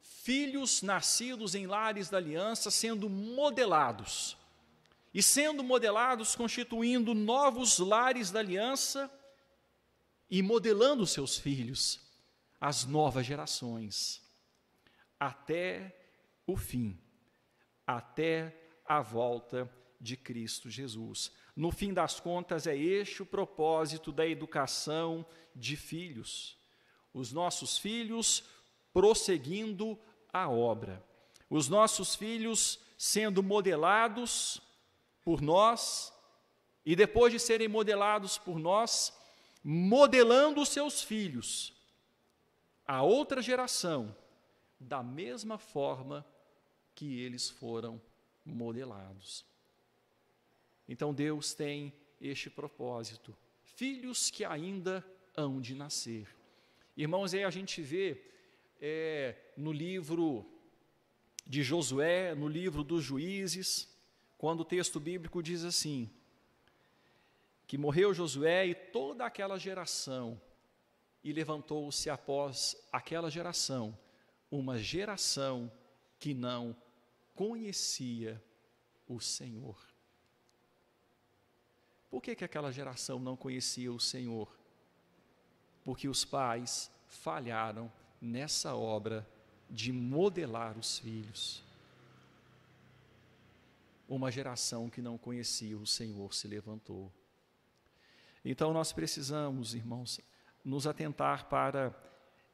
Filhos nascidos em lares da aliança sendo modelados, e sendo modelados constituindo novos lares da aliança e modelando seus filhos, as novas gerações, até o fim, até a volta de Cristo Jesus. No fim das contas, é este o propósito da educação de filhos. Os nossos filhos prosseguindo a obra. Os nossos filhos sendo modelados por nós e depois de serem modelados por nós, modelando os seus filhos, a outra geração, da mesma forma que eles foram modelados. Então Deus tem este propósito, filhos que ainda hão de nascer. Irmãos, aí a gente vê no livro de Josué, no livro dos Juízes, quando o texto bíblico diz assim, que morreu Josué e toda aquela geração, e levantou-se após aquela geração, uma geração que não conhecia o Senhor. Por que aquela geração não conhecia o Senhor? Porque os pais falharam nessa obra de modelar os filhos. Uma geração que não conhecia o Senhor se levantou. Então nós precisamos, irmãos, nos atentar para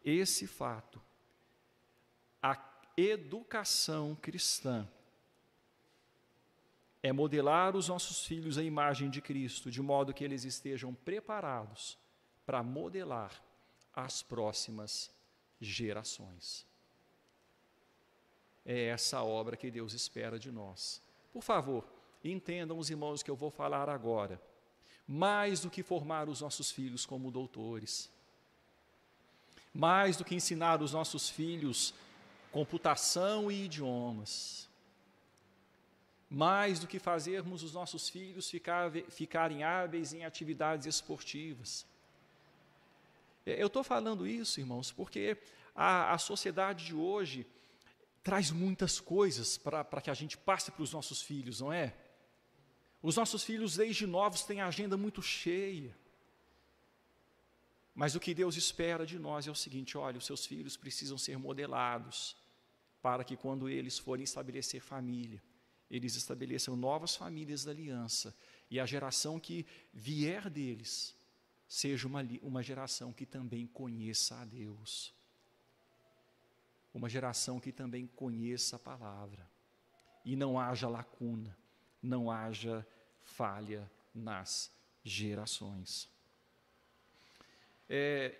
esse fato. A educação cristã é modelar os nossos filhos à imagem de Cristo, de modo que eles estejam preparados para modelar as próximas gerações. É essa obra que Deus espera de nós. Por favor, entendam os irmãos que eu vou falar agora. Mais do que formar os nossos filhos como doutores, mais do que ensinar os nossos filhos computação e idiomas, mais do que fazermos os nossos filhos ficarem hábeis em atividades esportivas. Eu estou falando isso, irmãos, porque a sociedade de hoje traz muitas coisas para que a gente passe para os nossos filhos, não é? Os nossos filhos, desde novos, têm a agenda muito cheia. Mas o que Deus espera de nós é o seguinte, olha, os seus filhos precisam ser modelados, para que quando eles forem estabelecer família, eles estabeleçam novas famílias da aliança, e a geração que vier deles, seja uma geração que também conheça a Deus. uma geração que também conheça a palavra e não haja lacuna, não haja falha nas gerações.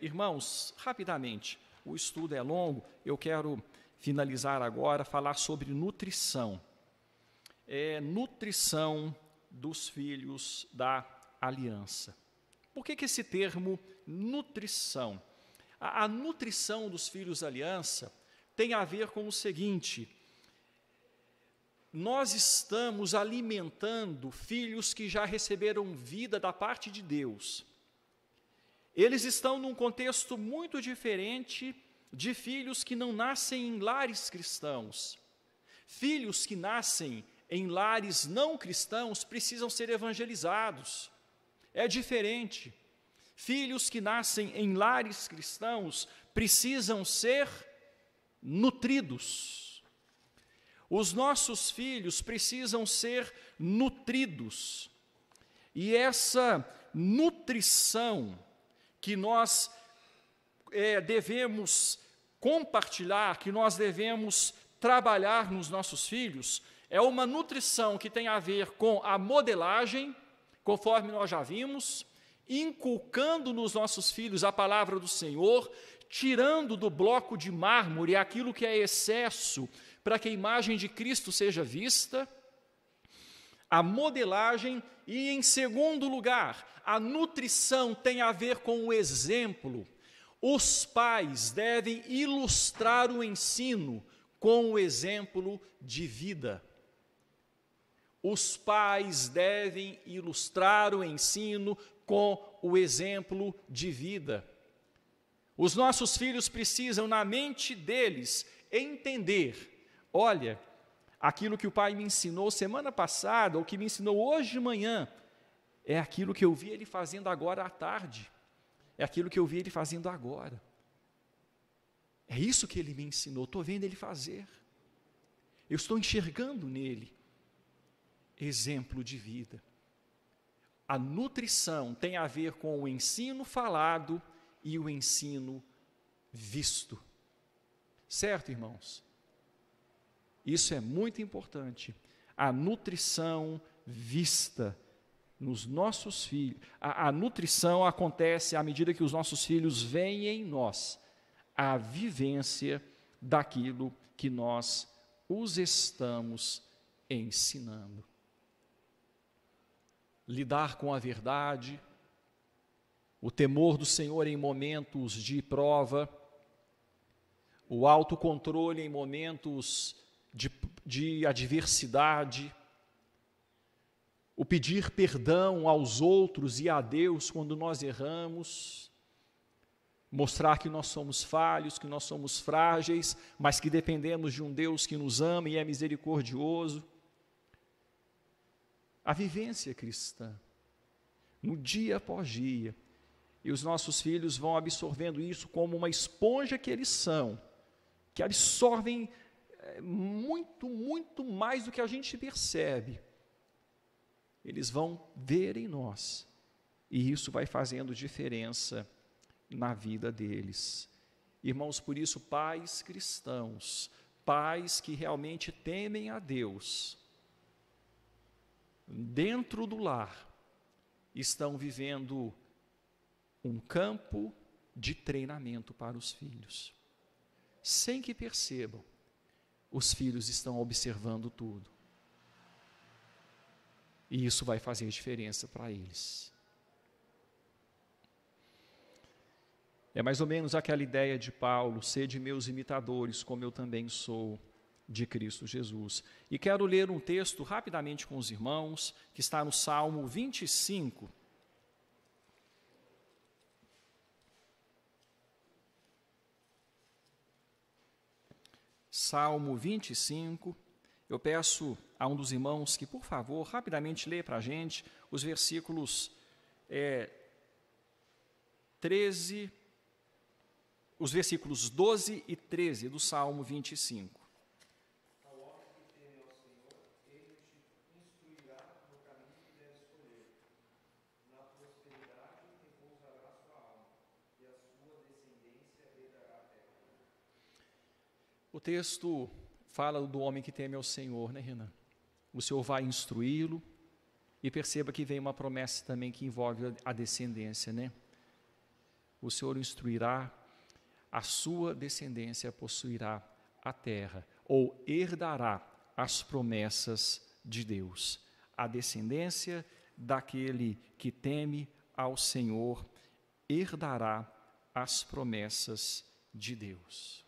Irmãos, rapidamente, o estudo é longo, eu quero finalizar agora, falar sobre nutrição. Nutrição dos filhos da aliança. Por que esse termo nutrição? A nutrição dos filhos da aliança tem a ver com o seguinte: nós estamos alimentando filhos que já receberam vida da parte de Deus. Eles estão num contexto muito diferente de filhos que não nascem em lares cristãos. Filhos que nascem em lares não cristãos precisam ser evangelizados. É diferente. Filhos que nascem em lares cristãos precisam ser nutridos. Os nossos filhos precisam ser nutridos. E essa nutrição que nós devemos compartilhar, que nós devemos trabalhar nos nossos filhos, é uma nutrição que tem a ver com a modelagem, conforme nós já vimos, inculcando nos nossos filhos a palavra do Senhor, tirando do bloco de mármore aquilo que é excesso, para que a imagem de Cristo seja vista, a modelagem e, em segundo lugar, a nutrição tem a ver com o exemplo. Os pais devem ilustrar o ensino com o exemplo de vida. Os pais devem ilustrar o ensino com o exemplo de vida. Os nossos filhos precisam, na mente deles, entender: olha, aquilo que o pai me ensinou semana passada, ou que me ensinou hoje de manhã, é aquilo que eu vi ele fazendo agora à tarde, é aquilo que eu vi ele fazendo agora. É isso que ele me ensinou, estou vendo ele fazer. Eu estou enxergando nele exemplo de vida. A nutrição tem a ver com o ensino falado e o ensino visto. Certo, irmãos? Isso é muito importante. A nutrição vista nos nossos filhos. A nutrição acontece à medida que os nossos filhos veem em nós a vivência daquilo que nós os estamos ensinando. Lidar com a verdade, o temor do Senhor em momentos de prova, o autocontrole em momentos de adversidade, o pedir perdão aos outros e a Deus quando nós erramos, mostrar que nós somos falhos, que nós somos frágeis, mas que dependemos de um Deus que nos ama e é misericordioso. A vivência cristã, no dia após dia, e os nossos filhos vão absorvendo isso como uma esponja que eles são, que absorvem muito, muito mais do que a gente percebe. Eles vão ver em nós, e isso vai fazendo diferença na vida deles. Irmãos, por isso, pais cristãos, pais que realmente temem a Deus, dentro do lar, estão vivendo um campo de treinamento para os filhos. Sem que percebam, os filhos estão observando tudo. E isso vai fazer diferença para eles. É mais ou menos aquela ideia de Paulo: sede meus imitadores, como eu também sou de Cristo Jesus. E quero ler um texto rapidamente com os irmãos, que está no Salmo 25. Salmo 25, eu peço a um dos irmãos que, por favor, rapidamente lê para a gente os versículos 13, os versículos 12 e 13 do Salmo 25. Ao homem que teme ao Senhor, ele te instruirá no caminho que deve escolher. Na prosperidade repousará sua alma, e a sua descendência herdará a terra. O texto fala do homem que teme ao Senhor, né, Renan? O Senhor vai instruí-lo, e perceba que vem uma promessa também que envolve a descendência, né? O Senhor instruirá, a sua descendência possuirá a terra, ou herdará as promessas de Deus. A descendência daquele que teme ao Senhor herdará as promessas de Deus.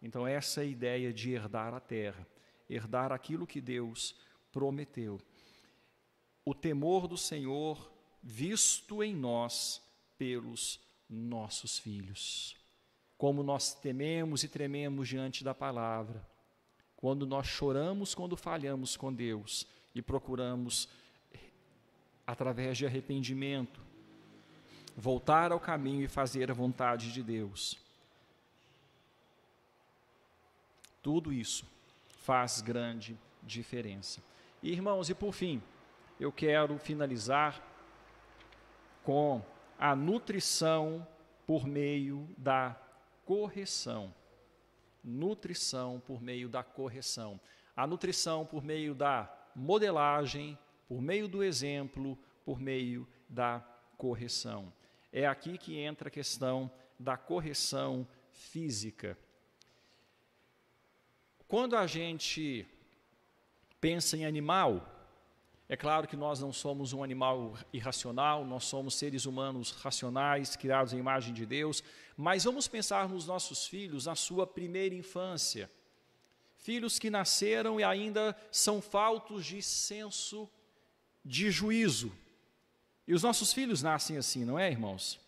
Então, essa é a ideia de herdar a terra, herdar aquilo que Deus prometeu. O temor do Senhor visto em nós pelos nossos filhos. Como nós tememos e trememos diante da palavra, quando nós choramos, quando falhamos com Deus e procuramos, através de arrependimento, voltar ao caminho e fazer a vontade de Deus. Tudo isso faz grande diferença. E, irmãos, e por fim, eu quero finalizar com a nutrição por meio da correção. Nutrição por meio da correção. A nutrição por meio da modelagem, por meio do exemplo, por meio da correção. É aqui que entra a questão da correção física. Quando a gente pensa em animal, é claro que nós não somos um animal irracional, nós somos seres humanos racionais, criados à imagem de Deus, mas vamos pensar nos nossos filhos na sua primeira infância. Filhos que nasceram e ainda são faltos de senso de juízo. E os nossos filhos nascem assim, não é, irmãos?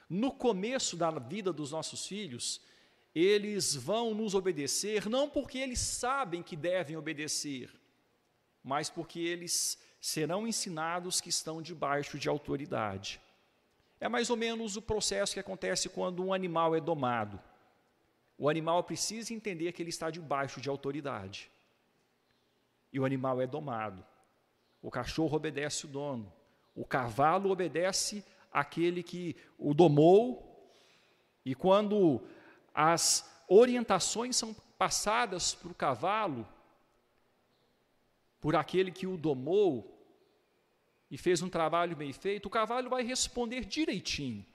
No começo da vida dos nossos filhos, eles vão nos obedecer, não porque eles sabem que devem obedecer, mas porque eles serão ensinados que estão debaixo de autoridade. É mais ou menos o processo que acontece quando um animal é domado. O animal precisa entender que ele está debaixo de autoridade. E o animal é domado. O cachorro obedece o dono. O cavalo obedece àquele que o domou. E quando as orientações são passadas para o cavalo, por aquele que o domou e fez um trabalho bem feito, o cavalo vai responder direitinho.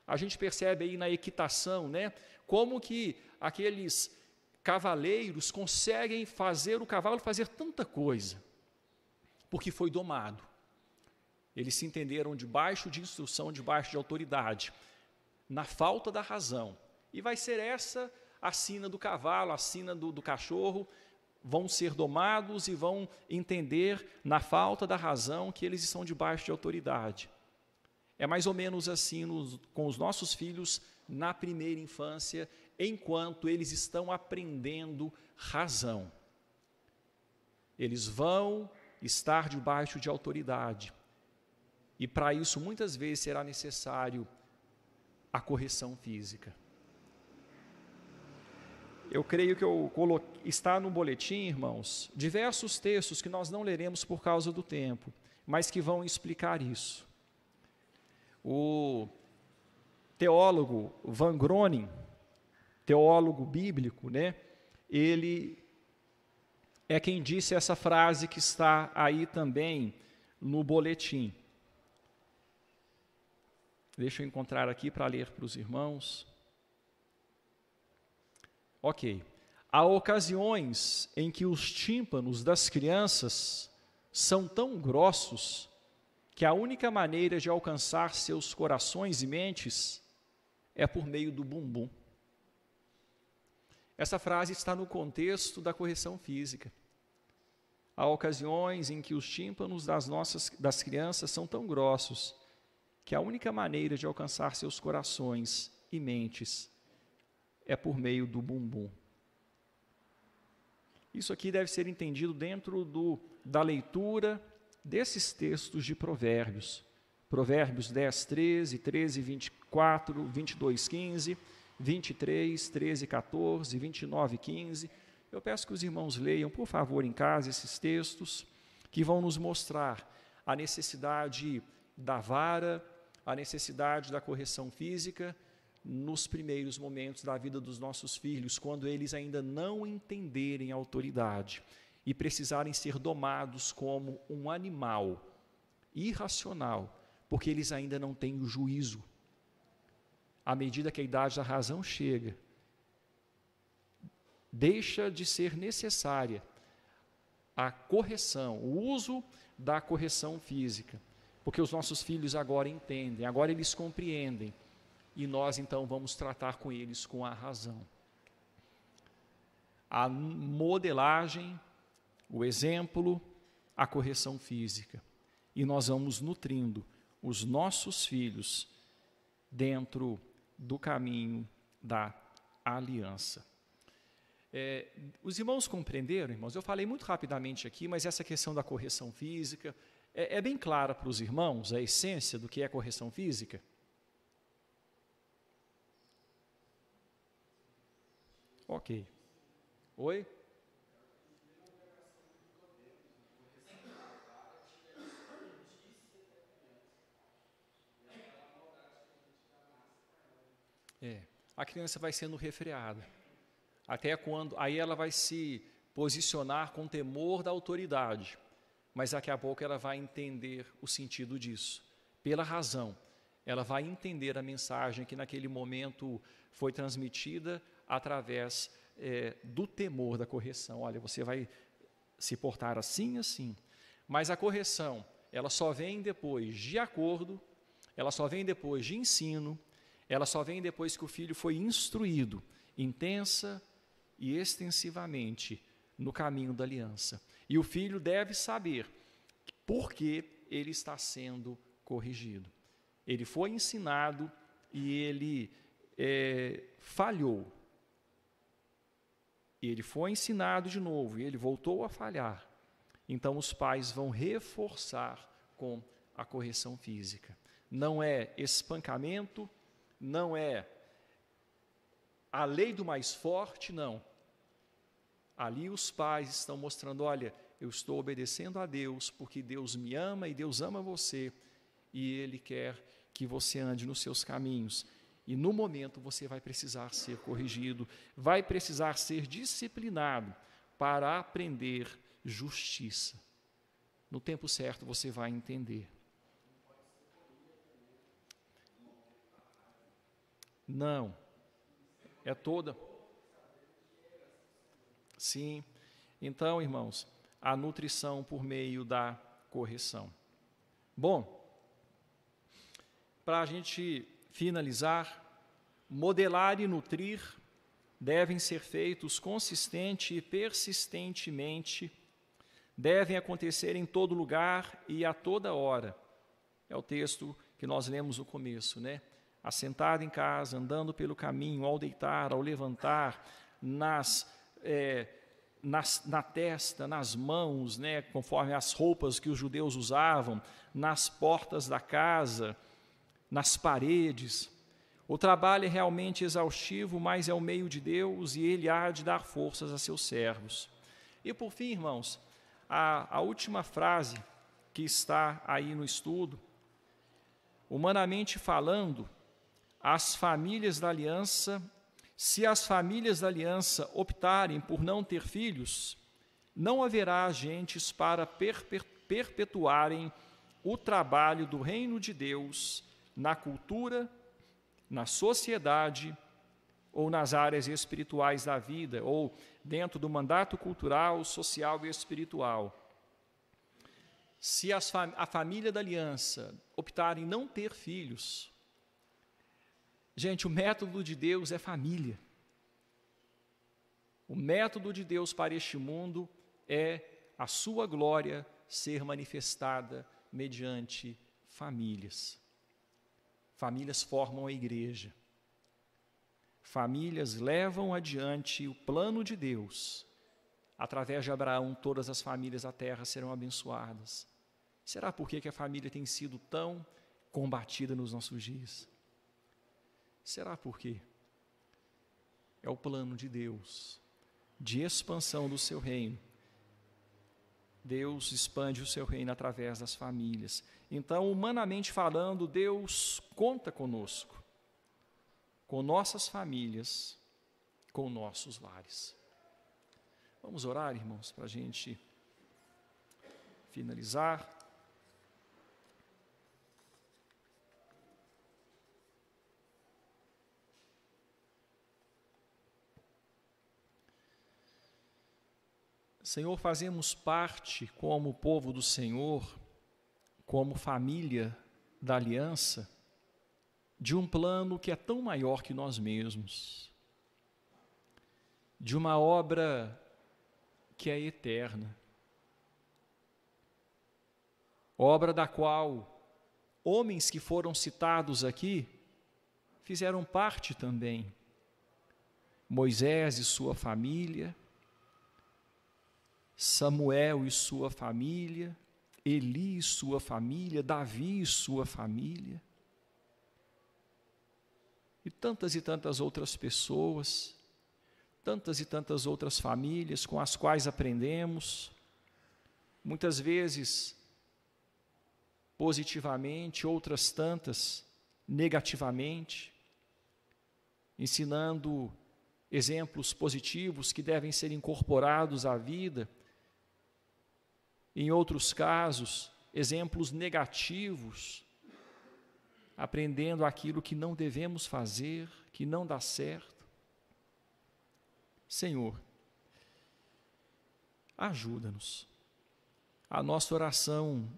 A gente percebe aí na equitação, né, como que aqueles cavaleiros conseguem fazer o cavalo fazer tanta coisa, porque foi domado. Eles se entenderam debaixo de instrução, debaixo de autoridade, na falta da razão. E vai ser essa a sina do cavalo, a sina do cachorro, vão ser domados e vão entender, na falta da razão, que eles estão debaixo de autoridade. É mais ou menos assim com os nossos filhos na primeira infância, enquanto eles estão aprendendo razão. Eles vão estar debaixo de autoridade. E para isso, muitas vezes, será necessário a correção física. Eu creio que está no boletim, irmãos, diversos textos que nós não leremos por causa do tempo, mas que vão explicar isso. O teólogo Van Groningen, teólogo bíblico, né, ele é quem disse essa frase que está aí também no boletim. Deixa eu encontrar aqui para ler para os irmãos. Ok. Há ocasiões em que os tímpanos das crianças são tão grossos que a única maneira de alcançar seus corações e mentes é por meio do bumbum. Essa frase está no contexto da correção física. Há ocasiões em que os tímpanos das crianças são tão grossos que a única maneira de alcançar seus corações e mentes é por meio do bumbum. Isso aqui deve ser entendido dentro da leitura desses textos de Provérbios. Provérbios 10, 13, 13, 24, 22, 15, 23, 13, 14, 29, 15. Eu peço que os irmãos leiam, por favor, em casa, esses textos, que vão nos mostrar a necessidade da vara, a necessidade da correção física, nos primeiros momentos da vida dos nossos filhos, quando eles ainda não entenderem a autoridade e precisarem ser domados como um animal irracional, porque eles ainda não têm o juízo. À medida que a idade da razão chega, deixa de ser necessária a correção, o uso da correção física, porque os nossos filhos agora entendem, agora eles compreendem, e nós então vamos tratar com eles com a razão. A modelagem, o exemplo, a correção física, e nós vamos nutrindo os nossos filhos dentro do caminho da aliança. Os irmãos compreenderam, irmãos? Eu falei muito rapidamente aqui, mas essa questão da correção física é bem clara para os irmãos, a essência do que é correção física? Ok. Oi? A criança vai sendo refreada. Até quando, aí ela vai se posicionar com temor da autoridade, mas daqui a pouco ela vai entender o sentido disso, pela razão. Ela vai entender a mensagem que naquele momento foi transmitida através do temor da correção. Olha, você vai se portar assim, assim. Mas a correção, ela só vem depois de acordo, ela só vem depois de ensino, ela só vem depois que o filho foi instruído, intensa e extensivamente no caminho da aliança. E o filho deve saber por que ele está sendo corrigido. Ele foi ensinado e ele falhou. Ele foi ensinado de novo e ele voltou a falhar. Então os pais vão reforçar com a correção física. Não é espancamento, não é a lei do mais forte, não. Ali os pais estão mostrando, olha, eu estou obedecendo a Deus porque Deus me ama e Deus ama você e Ele quer que você ande nos seus caminhos. E no momento você vai precisar ser corrigido, vai precisar ser disciplinado para aprender justiça. No tempo certo você vai entender. Não. É toda. Sim. Então, irmãos, a nutrição por meio da correção. Bom, para a gente finalizar, modelar e nutrir devem ser feitos consistente e persistentemente, devem acontecer em todo lugar e a toda hora. É o texto que nós lemos no começo, né? Assentado em casa, andando pelo caminho, ao deitar, ao levantar, na testa, nas mãos, né? Conforme as roupas que os judeus usavam, nas portas da casa, nas paredes. O trabalho é realmente exaustivo, mas é o meio de Deus e Ele há de dar forças a seus servos. E por fim, irmãos, a última frase que está aí no estudo, humanamente falando, as famílias da aliança, se as famílias da aliança optarem por não ter filhos, não haverá agentes para perpetuarem o trabalho do reino de Deus na cultura, na sociedade ou nas áreas espirituais da vida, ou dentro do mandato cultural, social e espiritual. Se a família da aliança optar em não ter filhos, gente, o método de Deus é família. O método de Deus para este mundo é a sua glória ser manifestada mediante famílias. Famílias formam a igreja. Famílias levam adiante o plano de Deus. Através de Abraão, todas as famílias da terra serão abençoadas. Será por que a família tem sido tão combatida nos nossos dias? Será por quê? É o plano de Deus, de expansão do seu reino. Deus expande o seu reino através das famílias. Então, humanamente falando, Deus conta conosco. com nossas famílias, com nossos lares. Vamos orar, irmãos, para a gente finalizar. Senhor, fazemos parte, como povo do Senhor, como família da aliança, de um plano que é tão maior que nós mesmos, de uma obra que é eterna, obra da qual homens que foram citados aqui fizeram parte também. Moisés e sua família, Samuel e sua família, Eli e sua família, Davi e sua família, e tantas outras pessoas, tantas e tantas outras famílias com as quais aprendemos, muitas vezes positivamente, outras tantas negativamente, ensinando exemplos positivos que devem ser incorporados à vida. Em outros casos, exemplos negativos, aprendendo aquilo que não devemos fazer, que não dá certo. Senhor, ajuda-nos. A nossa oração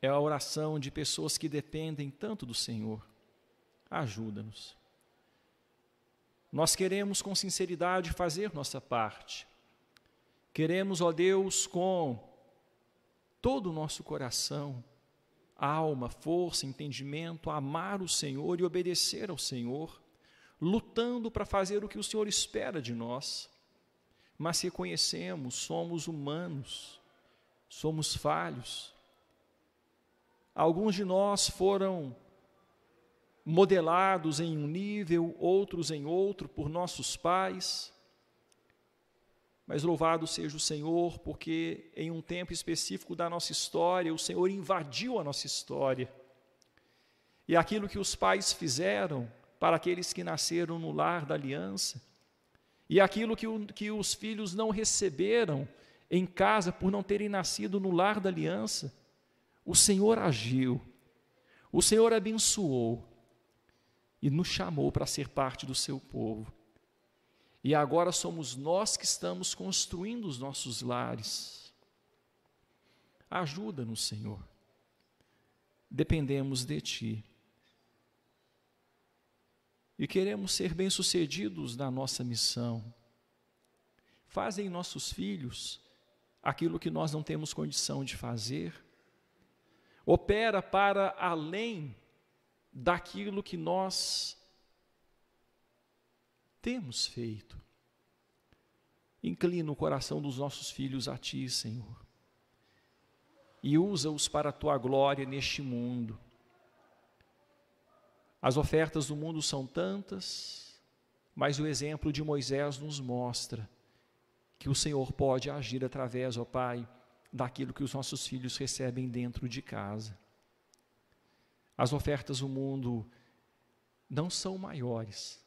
é a oração de pessoas que dependem tanto do Senhor. Ajuda-nos. Nós queremos com sinceridade fazer nossa parte. Queremos, ó Deus, com todo o nosso coração, alma, força, entendimento, amar o Senhor e obedecer ao Senhor, lutando para fazer o que o Senhor espera de nós. Mas reconhecemos, somos humanos, somos falhos. Alguns de nós foram modelados em um nível, outros em outro, por nossos pais. Mas louvado seja o Senhor, porque em um tempo específico da nossa história, o Senhor invadiu a nossa história. E aquilo que os pais fizeram para aqueles que nasceram no lar da aliança, e aquilo que os filhos não receberam em casa por não terem nascido no lar da aliança, o Senhor agiu, o Senhor abençoou e nos chamou para ser parte do seu povo. E agora somos nós que estamos construindo os nossos lares. Ajuda-nos, Senhor. Dependemos de Ti. E queremos ser bem-sucedidos na nossa missão. Faz em nossos filhos aquilo que nós não temos condição de fazer. Opera para além daquilo que nós temos feito. Inclina o coração dos nossos filhos a Ti, Senhor, e usa-os para a Tua glória neste mundo. As ofertas do mundo são tantas, mas o exemplo de Moisés nos mostra que o Senhor pode agir através, ó Pai, daquilo que os nossos filhos recebem dentro de casa. As ofertas do mundo não são maiores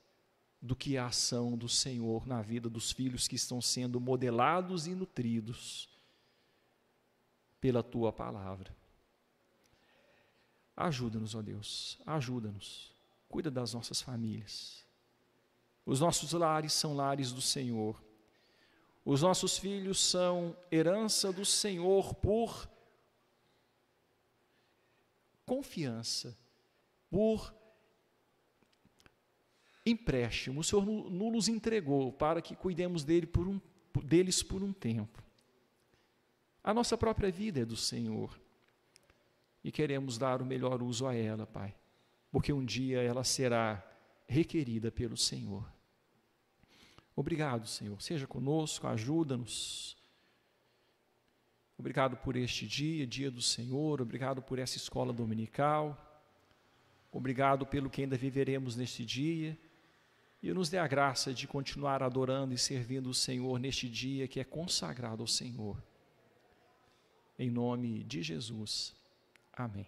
do que a ação do Senhor na vida dos filhos que estão sendo modelados e nutridos pela Tua palavra. Ajuda-nos, ó Deus, ajuda-nos, cuida das nossas famílias. Os nossos lares são lares do Senhor. Os nossos filhos são herança do Senhor por confiança, por empréstimo. O Senhor nos entregou para que cuidemos deles por um tempo. A nossa própria vida é do Senhor e queremos dar o melhor uso a ela, Pai, porque um dia ela será requerida pelo Senhor. Obrigado, Senhor. Seja conosco, ajuda-nos. Obrigado por este dia, dia do Senhor. Obrigado por essa escola dominical. Obrigado pelo que ainda viveremos neste dia. E nos dê a graça de continuar adorando e servindo o Senhor neste dia que é consagrado ao Senhor. Em nome de Jesus. Amém.